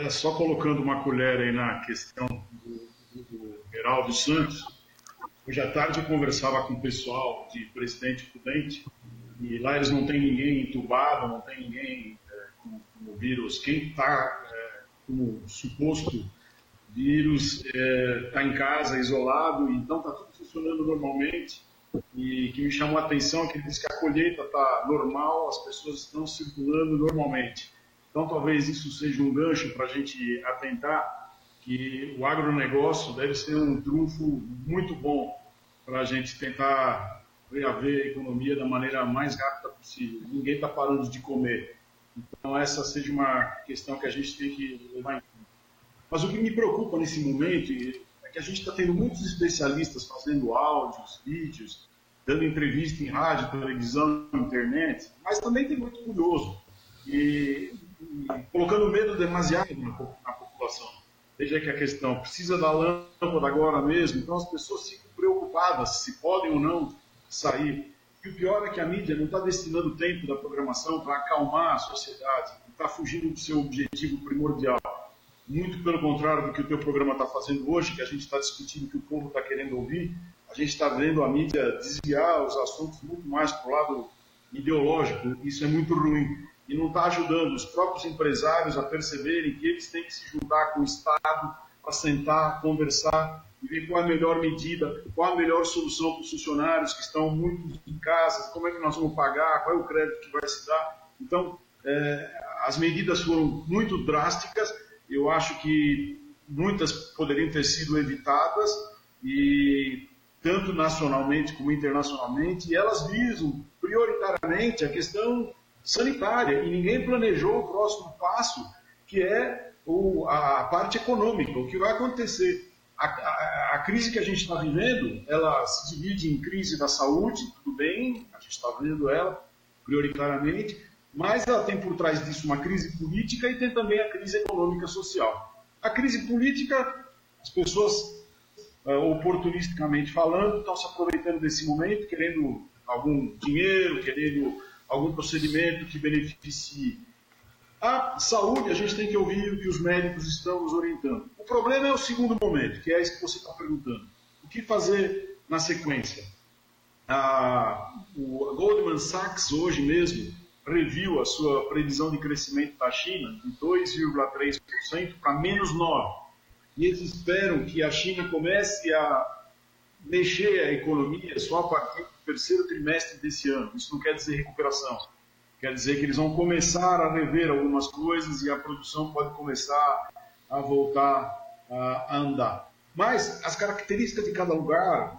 Só colocando uma colher aí na questão do Geraldo Santos, hoje à tarde eu conversava com o pessoal de Presidente Prudente, e lá eles não têm ninguém entubado, não tem ninguém com o vírus. Quem está com o suposto vírus está em casa, isolado, então está tudo funcionando normalmente. E que me chamou a atenção é que ele disse que a colheita está normal, as pessoas estão circulando normalmente. Então, talvez isso seja um gancho para a gente atentar que o agronegócio deve ser um trunfo muito bom para a gente tentar reaver a economia da maneira mais rápida possível. Ninguém está parando de comer. Então, essa seja uma questão que a gente tem que levar em conta. Mas o que me preocupa nesse momento é que a gente está tendo muitos especialistas fazendo áudios, vídeos, dando entrevista em rádio, televisão, internet, mas também tem muito curioso. E colocando medo demasiado na população. Veja que a questão precisa da lâmpada agora mesmo, então as pessoas ficam preocupadas se podem ou não sair. E o pior é que a mídia não está destinando tempo da programação para acalmar a sociedade, está fugindo do seu objetivo primordial. Muito pelo contrário do que o teu programa está fazendo hoje, que a gente está discutindo o que o povo está querendo ouvir, a gente está vendo a mídia desviar os assuntos muito mais para o lado ideológico, isso é muito ruim. E não está ajudando os próprios empresários a perceberem que eles têm que se juntar com o Estado para sentar, conversar e ver qual é a melhor medida, qual a melhor solução para os funcionários que estão muito em casa, como é que nós vamos pagar, qual é o crédito que vai se dar. Então, as medidas foram muito drásticas, eu acho que muitas poderiam ter sido evitadas, e tanto nacionalmente como internacionalmente, e elas visam prioritariamente a questão sanitária, e ninguém planejou o próximo passo, que é a parte econômica, o que vai acontecer. A crise que a gente está vivendo, ela se divide em crise da saúde, tudo bem, a gente está vendo ela prioritariamente, mas ela tem por trás disso uma crise política e tem também a crise econômica social. A crise política, as pessoas, oportunisticamente falando, estão se aproveitando desse momento, querendo algum dinheiro, querendo algum procedimento que beneficie. A saúde, a gente tem que ouvir o que os médicos estão nos orientando. O problema é o segundo momento, que é isso que você está perguntando. O que fazer na sequência? O Goldman Sachs, hoje mesmo, reviu a sua previsão de crescimento da China de 2,3% para menos 9%. E eles esperam que a China comece a mexer a economia só a partir do terceiro trimestre desse ano. Isso não quer dizer recuperação. Quer dizer que eles vão começar a rever algumas coisas e a produção pode começar a voltar a andar. Mas as características de cada lugar,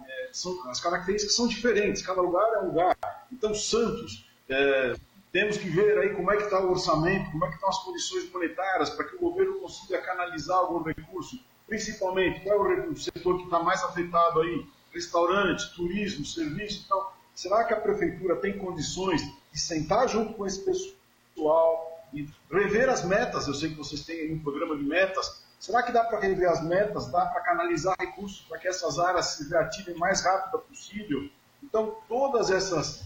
as características são diferentes. Cada lugar é um lugar. Então, Santos, temos que ver aí como é que está o orçamento, como é que estão as condições monetárias para que o governo consiga canalizar algum recurso. Principalmente, qual é o setor que está mais afetado aí? Restaurante, turismo, serviço. Então, será que a prefeitura tem condições de sentar junto com esse pessoal e rever as metas? Eu sei que vocês têm aí um programa de metas. Será que dá para rever as metas? Dá para canalizar recursos para que essas áreas se reativem o mais rápido possível? Então, todas essas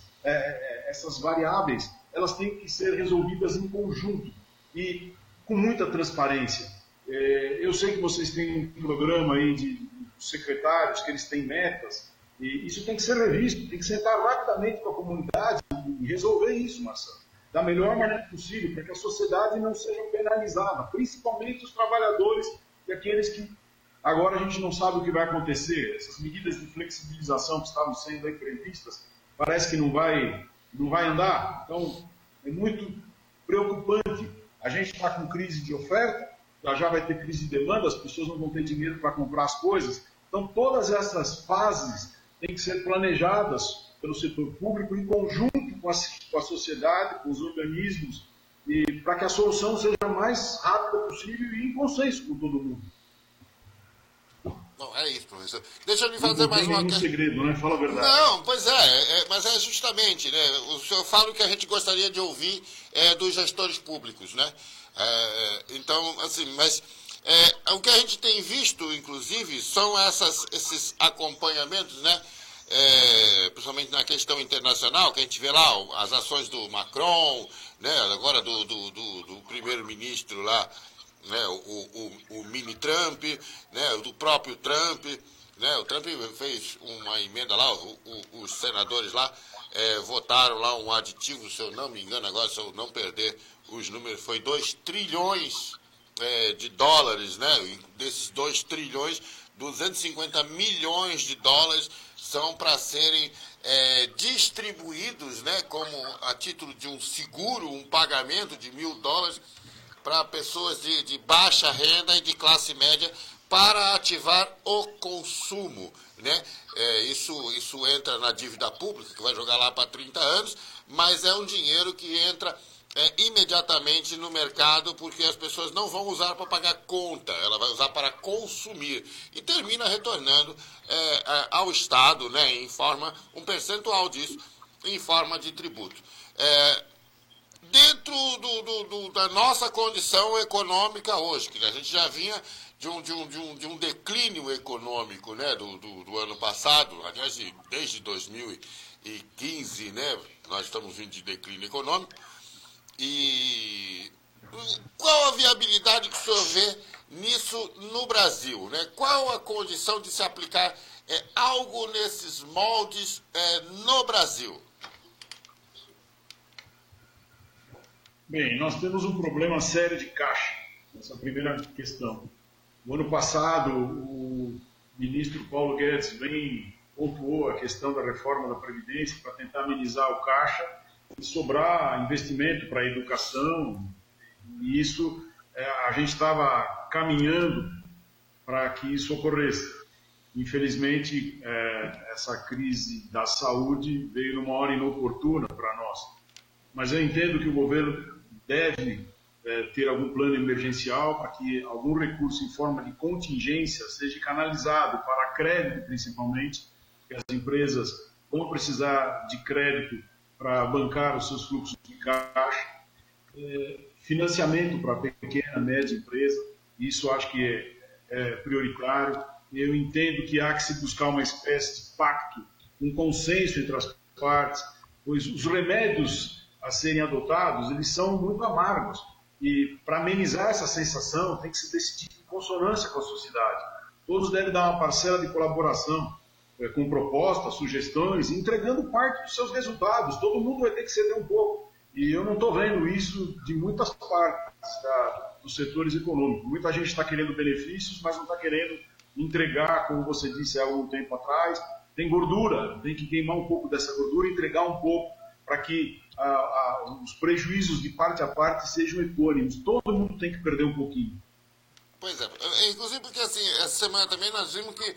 variáveis, elas têm que ser resolvidas em conjunto e com muita transparência. Eu sei que vocês têm um programa aí de secretários, que eles têm metas, e isso tem que ser revisto, tem que sentar rapidamente com a comunidade e resolver isso, Marcelo, da melhor maneira possível, para que a sociedade não seja penalizada, principalmente os trabalhadores e aqueles que agora a gente não sabe o que vai acontecer. Essas medidas de flexibilização que estavam sendo aí previstas, parece que não vai andar. Então, é muito preocupante. A gente está com crise de oferta, já vai ter crise de demanda, as pessoas não vão ter dinheiro para comprar as coisas. Então, todas essas fases têm que ser planejadas pelo setor público em conjunto com a sociedade, com os organismos e para que a solução seja a mais rápida possível e em consenso com todo mundo. Não, é isso, professor. Deixa eu lhe fazer mais uma questão. Segredo, né? Fala a verdade. Não, pois mas é justamente, né? O senhor fala o que a gente gostaria de ouvir dos gestores públicos, né? Então, assim, mas o que a gente tem visto, inclusive, são esses acompanhamentos, né? Principalmente na questão internacional, que a gente vê lá as ações do Macron, né? Agora do primeiro-ministro lá, né? O mini-Trump, né? Do próprio Trump, né? O Trump fez uma emenda lá, os senadores lá votaram lá um aditivo, se eu não me engano, agora se eu não perder os números, foi 2 trilhões de dólares, né? E desses 2 trilhões, 250 milhões de dólares são para serem distribuídos, né? Como a título de um seguro, um pagamento de $1.000 para pessoas de baixa renda e de classe média para ativar o consumo, né? Isso entra na dívida pública, que vai jogar lá para 30 anos, mas é um dinheiro que entra imediatamente no mercado, porque as pessoas não vão usar para pagar conta, ela vai usar para consumir e termina retornando ao Estado, né? Em forma, um percentual disso, em forma de tributo. Dentro da nossa condição econômica hoje, que a gente já vinha de um declínio econômico, né, do ano passado, aliás, desde 2015, né, nós estamos vindo de declínio econômico, e qual a viabilidade que o senhor vê nisso no Brasil, né? Qual a condição de se aplicar algo nesses moldes no Brasil? Bem, nós temos um problema sério de caixa, essa é a primeira questão. No ano passado, o ministro Paulo Guedes pontuou a questão da reforma da Previdência para tentar amenizar o caixa e sobrar investimento para a educação, e isso a gente estava caminhando para que isso ocorresse. Infelizmente, essa crise da saúde veio numa hora inoportuna para nós. Mas eu entendo que o governo deve ter algum plano emergencial para que algum recurso em forma de contingência seja canalizado para crédito, principalmente, que as empresas vão precisar de crédito para bancar os seus fluxos de caixa, financiamento para pequena, média empresa, isso acho que é prioritário. Eu entendo que há que se buscar uma espécie de pacto, um consenso entre as partes, pois os remédios a serem adotados, eles são muito amargos. E para amenizar essa sensação, tem que se decidir em consonância com a sociedade. Todos devem dar uma parcela de colaboração, com propostas, sugestões, entregando parte dos seus resultados. Todo mundo vai ter que ceder um pouco. E eu não estou vendo isso de muitas partes dos setores econômicos. Muita gente está querendo benefícios, mas não está querendo entregar, como você disse há algum tempo atrás. Tem gordura, tem que queimar um pouco dessa gordura e entregar um pouco para que os prejuízos de parte a parte sejam equânimes. Todo mundo tem que perder um pouquinho. Pois é, inclusive porque assim, essa semana também nós vimos que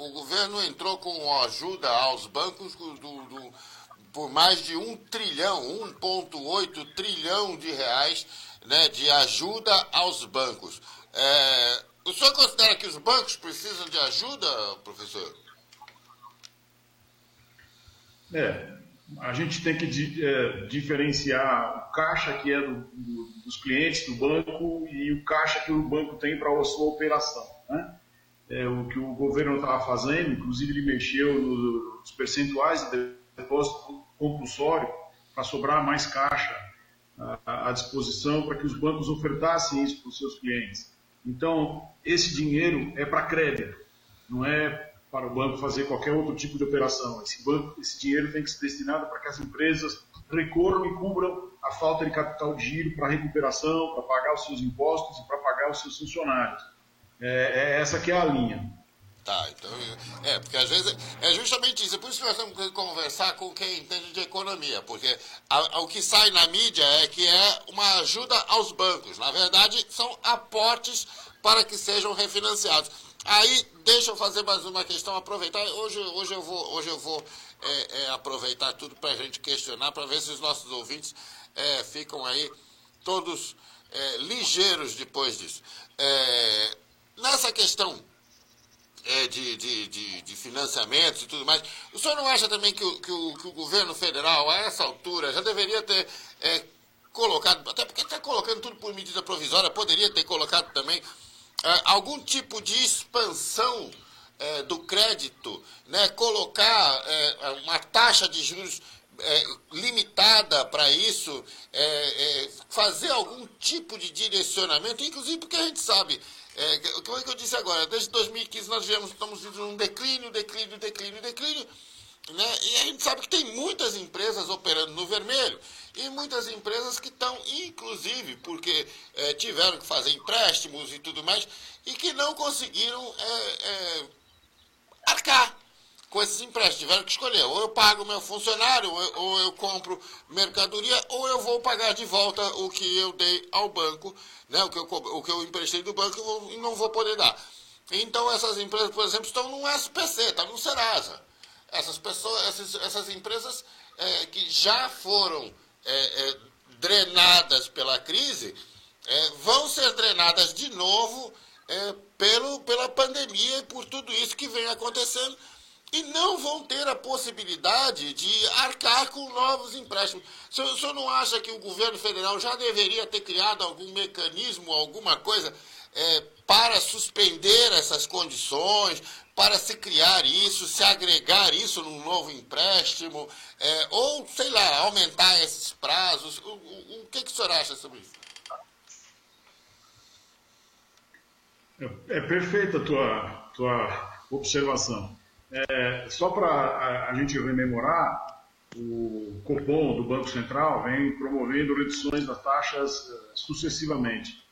o governo entrou com ajuda aos bancos por mais de 1 trilhão, 1,8 trilhão de reais, né, de ajuda aos bancos. O senhor considera que os bancos precisam de ajuda, professor? A gente tem que diferenciar o caixa que é dos clientes do banco e o caixa que o banco tem para a sua operação, né? O que o governo estava fazendo, inclusive ele mexeu nos percentuais de depósito compulsório para sobrar mais caixa à disposição para que os bancos ofertassem isso para os seus clientes. Então, esse dinheiro é para crédito, não é para o banco fazer qualquer outro tipo de operação. Esse dinheiro tem que ser destinado para que as empresas recorram e cubram a falta de capital de giro para recuperação, para pagar os seus impostos e para pagar os seus funcionários. Essa que é a linha. Tá, então, porque às vezes é justamente isso. É por isso que nós temos que conversar com quem entende de economia, porque o que sai na mídia é que é uma ajuda aos bancos. Na verdade, são aportes para que sejam refinanciados. Aí, deixa eu fazer mais uma questão, aproveitar. Hoje eu vou aproveitar tudo para a gente questionar, para ver se os nossos ouvintes ficam aí todos ligeiros depois disso. Nessa questão de financiamentos e tudo mais, o senhor não acha também que o governo federal, a essa altura, já deveria ter colocado, até porque está colocando tudo por medida provisória, poderia ter colocado também algum tipo de expansão do crédito, né? Colocar uma taxa de juros limitada para isso, fazer algum tipo de direcionamento, inclusive porque a gente sabe, como é que eu disse agora, desde 2015 nós estamos vivendo um declínio, né? E a gente sabe que tem muitas empresas operando no vermelho e muitas empresas que estão, inclusive, porque tiveram que fazer empréstimos e tudo mais, e que não conseguiram arcar com esses empréstimos. Tiveram que escolher, ou eu pago o meu funcionário, ou eu compro mercadoria, ou eu vou pagar de volta o que eu dei ao banco, né? o que eu emprestei do banco e não vou poder dar. Então essas empresas, por exemplo, estão no SPC, estão no Serasa. Essas empresas que já foram drenadas pela crise, vão ser drenadas de novo pela pandemia e por tudo isso que vem acontecendo, e não vão ter a possibilidade de arcar com novos empréstimos. O senhor não acha que o governo federal já deveria ter criado algum mecanismo, alguma coisa para suspender essas condições, para se criar isso, se agregar isso num novo empréstimo, ou, sei lá, aumentar esses prazos? O que o senhor acha sobre isso? É perfeita a tua observação. Só para a gente rememorar, o Copom do Banco Central vem promovendo reduções das taxas sucessivamente.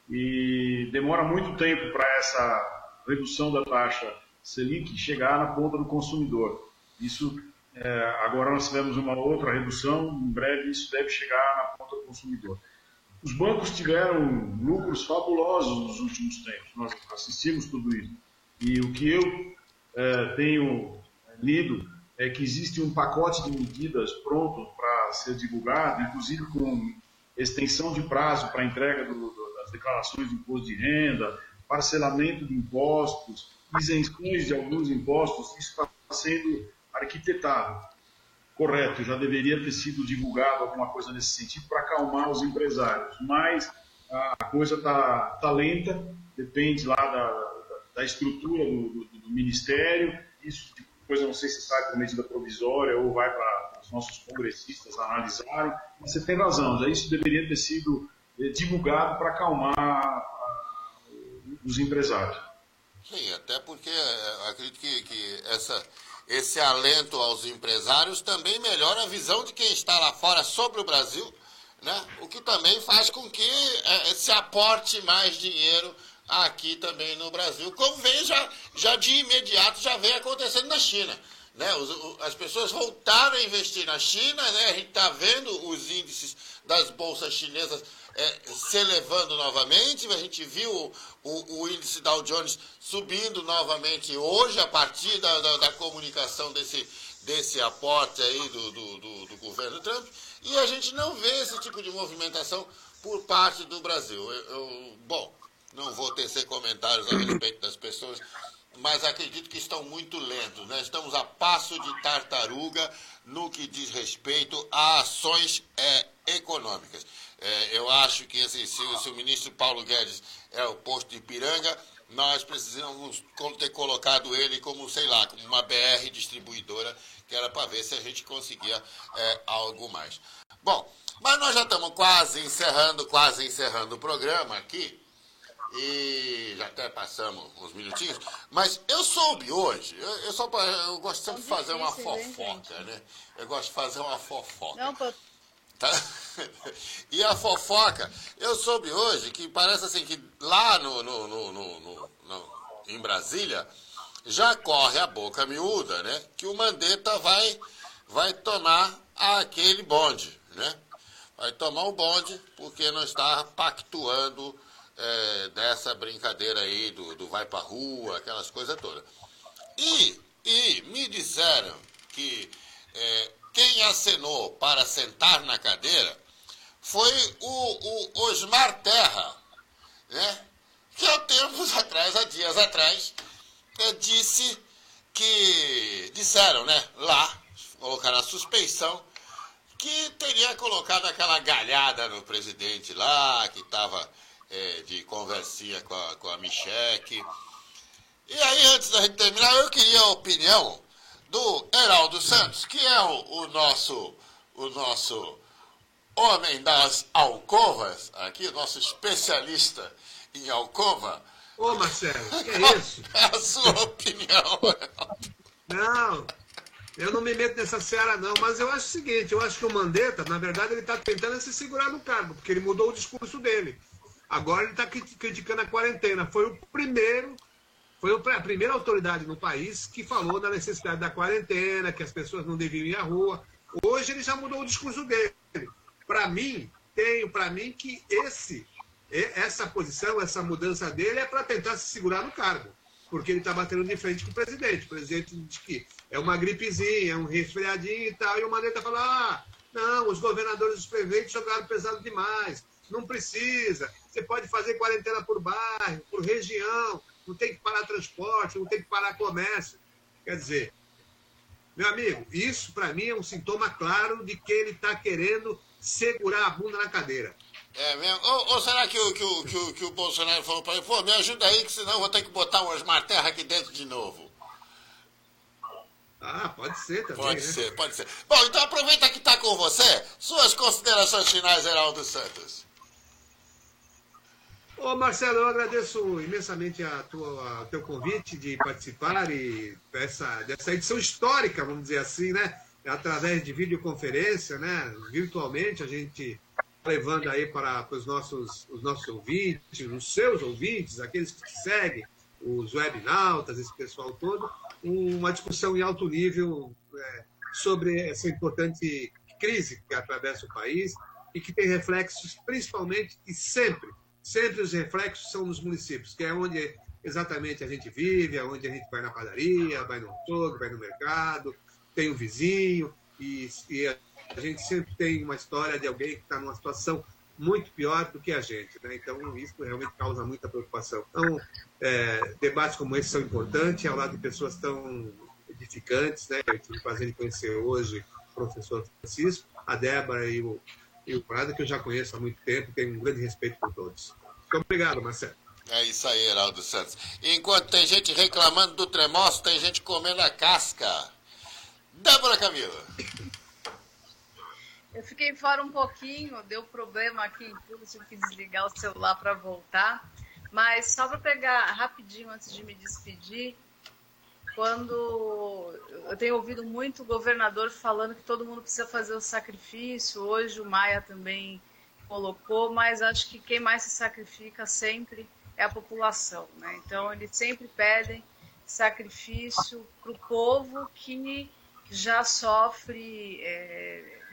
E demora muito tempo para essa redução da taxa Selic chegar na ponta do consumidor. Isso, agora nós tivemos uma outra redução, em breve isso deve chegar na ponta do consumidor. Os bancos tiveram lucros fabulosos nos últimos tempos, nós assistimos tudo isso. E o que eu tenho lido é que existe um pacote de medidas pronto para ser divulgado, inclusive com extensão de prazo para entrega das declarações de imposto de renda, parcelamento de impostos, isenções de alguns impostos. Isso está sendo arquitetado. Correto, já deveria ter sido divulgado alguma coisa nesse sentido para acalmar os empresários, mas a coisa está lenta, depende lá da estrutura do Ministério. Isso depois eu não sei se sai por medida provisória ou vai para os nossos congressistas analisarem. Mas você tem razão, isso deveria ter sido divulgado para acalmar os empresários. Sim, até porque acredito que esse alento aos empresários também melhora a visão de quem está lá fora sobre o Brasil, né? O que também faz com que se aporte mais dinheiro aqui também no Brasil, como vem já de imediato, já vem acontecendo na China, né? As pessoas voltaram a investir na China, né? A gente está vendo os índices das bolsas chinesas se elevando novamente. A gente viu o índice Dow Jones subindo novamente hoje, a partir da comunicação desse aporte aí do governo Trump, e a gente não vê esse tipo de movimentação por parte do Brasil. Bom, não vou tecer comentários a respeito das pessoas, mas acredito que estão muito lentos, né? Estamos a passo de tartaruga no que diz respeito a ações econômicas. Eu acho que se o ministro Paulo Guedes é o posto de Ipiranga, nós precisamos ter colocado ele como, sei lá, como uma BR distribuidora, que era para ver se a gente conseguia algo mais. Bom, mas nós já estamos quase encerrando o programa aqui. E já até passamos uns minutinhos, mas eu soube hoje, eu gosto sempre de fazer uma fofoca, né? Eu gosto de fazer uma fofoca. Não, pô. Tá? E a fofoca, eu soube hoje que parece assim que lá em Brasília já corre a boca miúda, né? Que o Mandetta vai tomar aquele bonde, né? Vai tomar o bonde porque não está pactuando dessa brincadeira aí do vai pra rua, aquelas coisas todas. E me disseram que quem acenou para sentar na cadeira foi o Osmar Terra, né? Que há dias atrás, disseram, né, lá, colocaram a suspeição, que teria colocado aquela galhada no presidente lá, que estava de conversinha com a Micheque. E aí, antes da gente terminar, eu queria a opinião do Heraldo Santos, que é o nosso homem das alcovas, aqui, o nosso especialista em alcova. Ô, Marcelo, que é isso? É a sua opinião, Heraldo. Não, eu não me meto nessa seara, não. Mas eu acho o seguinte, eu acho que o Mandetta, na verdade, ele está tentando se segurar no cargo, porque ele mudou o discurso dele. Agora ele está criticando a quarentena. Foi a primeira autoridade no país que falou da necessidade da quarentena, que as pessoas não deviam ir à rua. Hoje ele já mudou o discurso dele. Para mim que essa posição, essa mudança dele é para tentar se segurar no cargo, porque ele está batendo de frente com o presidente. O presidente diz que é uma gripezinha, é um resfriadinho e tal, e o Mandetta fala, não, os governadores e os prefeitos jogaram pesado demais, não precisa, você pode fazer quarentena por bairro, por região, não tem que parar transporte, não tem que parar comércio. Quer dizer, meu amigo, isso para mim é um sintoma claro de que ele está querendo segurar a bunda na cadeira. É mesmo? Ou será que o Bolsonaro falou para ele, pô, me ajuda aí, que senão eu vou ter que botar o Osmar Terra aqui dentro de novo? Pode ser também. Pode ser. Bom, então aproveita que está com você, suas considerações finais, Heraldo Santos. Ô Marcelo, eu agradeço imensamente o teu convite de participar dessa edição histórica, vamos dizer assim, né? Através de videoconferência, né? Virtualmente, a gente levando aí para os nossos ouvintes, os seus ouvintes, aqueles que te seguem, os webnautas, esse pessoal todo, uma discussão em alto nível sobre essa importante crise que atravessa o país e que tem reflexos principalmente e sempre os reflexos são nos municípios, que é onde exatamente a gente vive, é onde a gente vai na padaria, vai no açougue, vai no mercado, tem um vizinho, e a gente sempre tem uma história de alguém que está numa situação muito pior do que a gente, né? Então, isso realmente causa muita preocupação. Então, debates como esse são importantes, ao lado de pessoas tão edificantes, né? Eu tive o prazer de conhecer hoje o professor Francisco, a Débora e o Prado, que eu já conheço há muito tempo, tenho um grande respeito por todos. Muito obrigado, Marcelo. É isso aí, Heraldo Santos. Enquanto tem gente reclamando do tremoço, tem gente comendo a casca. Débora Camila. Eu fiquei fora um pouquinho, deu problema aqui em tudo, tive que desligar o celular para voltar. Mas só para pegar rapidinho antes de me despedir, quando eu tenho ouvido muito o governador falando que todo mundo precisa fazer o sacrifício, hoje o Maia também colocou, mas acho que quem mais se sacrifica sempre é a população, né? Então eles sempre pedem sacrifício para o povo que já sofre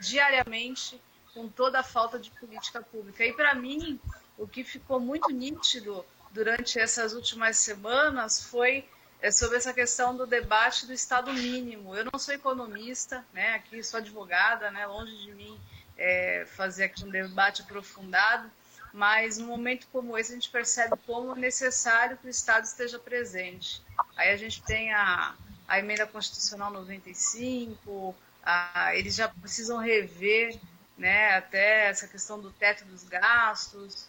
diariamente com toda a falta de política pública. E para mim, o que ficou muito nítido durante essas últimas semanas foi sobre essa questão do debate do Estado mínimo. Eu não sou economista, né? Aqui sou advogada, né? Longe de mim fazer aqui um debate aprofundado, mas num momento como esse a gente percebe como é necessário que o Estado esteja presente. Aí a gente tem a emenda constitucional 95, eles já precisam rever, né, até essa questão do teto dos gastos,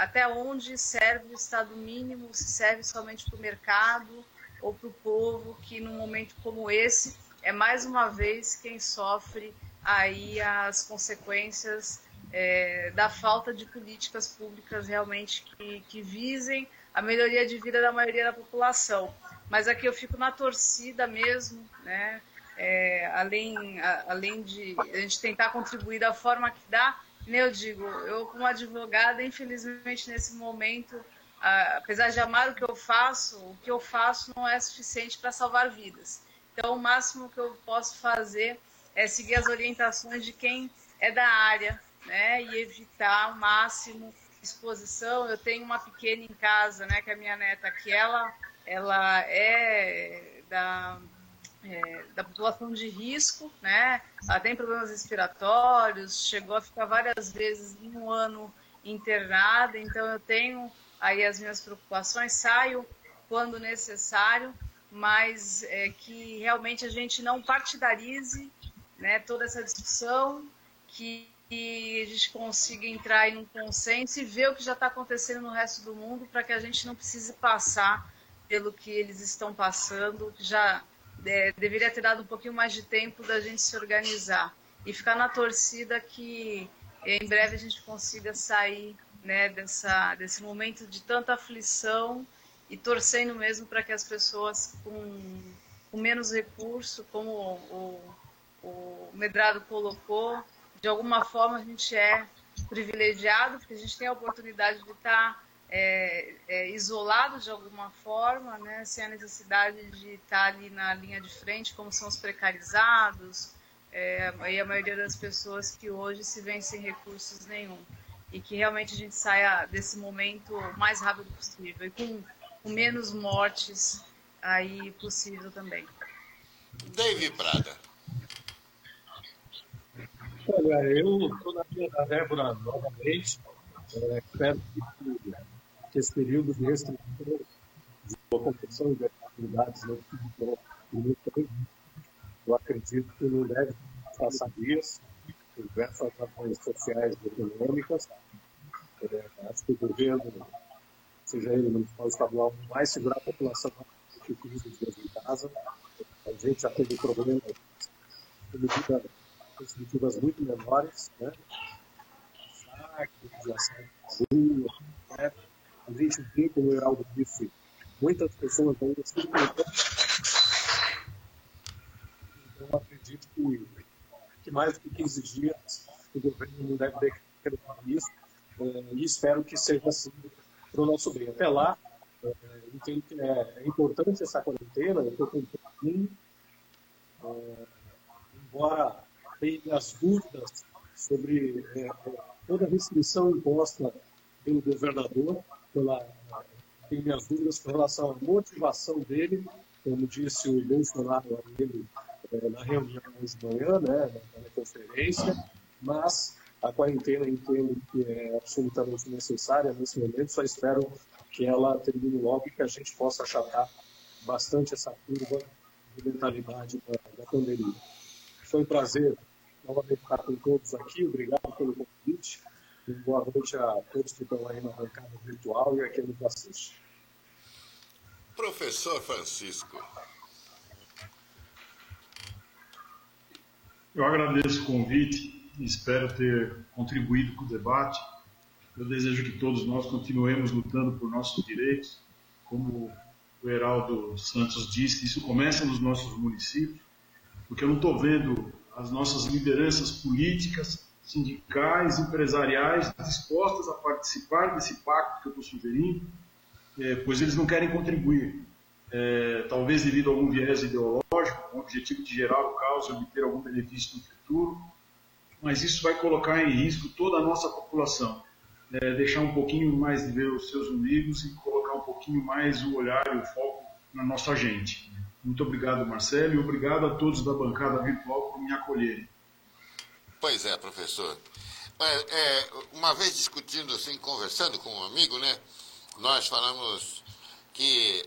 até onde serve o Estado mínimo, se serve somente para o mercado ou para o povo, que num momento como esse é mais uma vez quem sofre aí as consequências da falta de políticas públicas realmente que visem a melhoria de vida da maioria da população. Mas aqui eu fico na torcida mesmo, né? Além de a gente tentar contribuir da forma que dá, né, eu digo, eu como advogada, infelizmente nesse momento, apesar de amar o que eu faço não é suficiente para salvar vidas. Então o máximo que eu posso fazer é seguir as orientações de quem é da área, né, e evitar ao máximo exposição. Eu tenho uma pequena em casa, né, que é a minha neta, que ela é da população de risco, né? Ela tem problemas respiratórios, chegou a ficar várias vezes em um ano internada, então eu tenho aí as minhas preocupações, saio quando necessário, mas que realmente a gente não partidarize, né, toda essa discussão, que a gente consiga entrar em um consenso e ver o que já está acontecendo no resto do mundo, para que a gente não precise passar pelo que eles estão passando, que já deveria ter dado um pouquinho mais de tempo da gente se organizar e ficar na torcida que em breve a gente consiga sair, né, desse momento de tanta aflição, e torcendo mesmo para que as pessoas com menos recurso, como o Medrado colocou, de alguma forma a gente é privilegiado, porque a gente tem a oportunidade de estar isolado de alguma forma, né, sem a necessidade de estar ali na linha de frente, como são os precarizados, e a maioria das pessoas que hoje se vêem sem recursos nenhum. E que realmente a gente saia desse momento o mais rápido possível e com menos mortes aí possível também. David Prada. Olha, eu estou na linha da Débora novamente. Espero que esse período de restrição de locomoção e de atividades no eu acredito que não deve passar dias, diversas ações sociais e econômicas. Acho que o governo, seja ele municipal ou estadual, vai segurar a população que utiliza os dias em casa. A gente já teve problemas com medidas muito menores, né? Saque, utilização de rua, né? A gente vê, como o Heraldo disse, muitas pessoas ainda circulando. Então, acredito que mais do que 15 dias o governo não deve decretar isso, e espero que seja assim para o nosso bem. Até lá, entendo que é importante essa quarentena, eu estou com um pouquinho, embora tenha as dúvidas sobre toda a restrição imposta pelo governador, tenho minhas dúvidas com relação à motivação dele, como disse o Bolsonaro a ele na reunião hoje de manhã, né, na conferência, mas a quarentena entendo que é absolutamente necessária nesse momento, só espero que ela termine logo e que a gente possa achatar bastante essa curva de mentalidade da pandemia. Foi um prazer novamente estar com todos aqui, obrigado pelo convite, e boa noite a todos que estão aí na bancada virtual e a quem nos assiste. Professor Francisco. Eu agradeço o convite e espero ter contribuído com o debate. Eu desejo que todos nós continuemos lutando por nossos direitos. Como o Heraldo Santos disse, isso começa nos nossos municípios, porque eu não estou vendo as nossas lideranças políticas, sindicais, empresariais dispostas a participar desse pacto que eu estou sugerindo, pois eles não querem contribuir. Talvez devido a algum viés ideológico, com o objetivo de gerar o caos e obter algum benefício no futuro, mas isso vai colocar em risco toda a nossa população. Deixar um pouquinho mais de ver os seus amigos e colocar um pouquinho mais o olhar e o foco na nossa gente. Muito obrigado, Marcelo, e obrigado a todos da bancada virtual por me acolherem. Pois é, professor. Uma vez discutindo, assim, conversando com um amigo, né, nós falamos que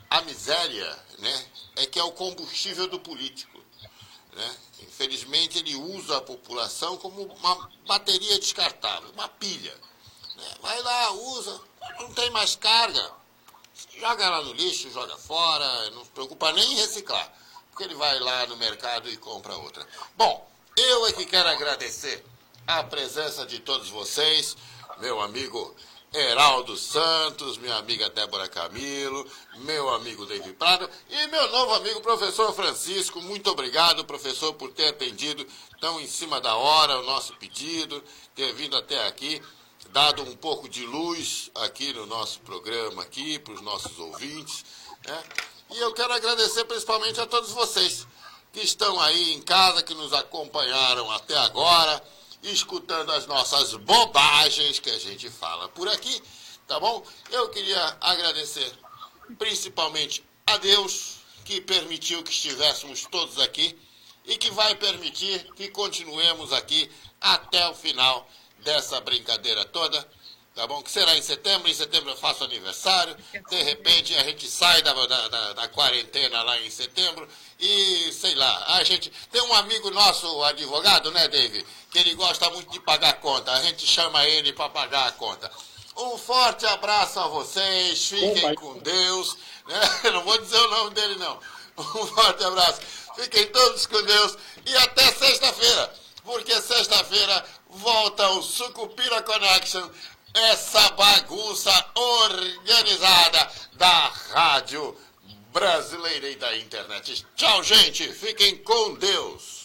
a miséria, né, é que é o combustível do político, né? Infelizmente, ele usa a população como uma bateria descartável, uma pilha. Né? Vai lá, usa, não tem mais carga, joga lá no lixo, joga fora, não se preocupa nem em reciclar, porque ele vai lá no mercado e compra outra. Bom, eu é que quero agradecer a presença de todos vocês, meu amigo Heraldo Santos, minha amiga Débora Camilo, meu amigo David Prado e meu novo amigo professor Francisco. Muito obrigado, professor, por ter atendido tão em cima da hora o nosso pedido, ter vindo até aqui, dado um pouco de luz aqui no nosso programa, aqui para os nossos ouvintes, né? E eu quero agradecer principalmente a todos vocês que estão aí em casa, que nos acompanharam até agora, escutando as nossas bobagens que a gente fala por aqui, tá bom? Eu queria agradecer principalmente a Deus, que permitiu que estivéssemos todos aqui e que vai permitir que continuemos aqui até o final dessa brincadeira toda, tá bom? Que será em setembro eu faço aniversário, de repente a gente sai da quarentena lá em setembro e, sei lá, a gente... Tem um amigo nosso, advogado, né, David, que ele gosta muito de pagar conta, a gente chama ele para pagar a conta. Um forte abraço a vocês, fiquem com Deus, né? Não vou dizer o nome dele, não. Um forte abraço, fiquem todos com Deus e até sexta-feira, porque sexta-feira volta o Sucupira Connection, essa bagunça organizada da rádio brasileira e da internet. Tchau, gente, fiquem com Deus.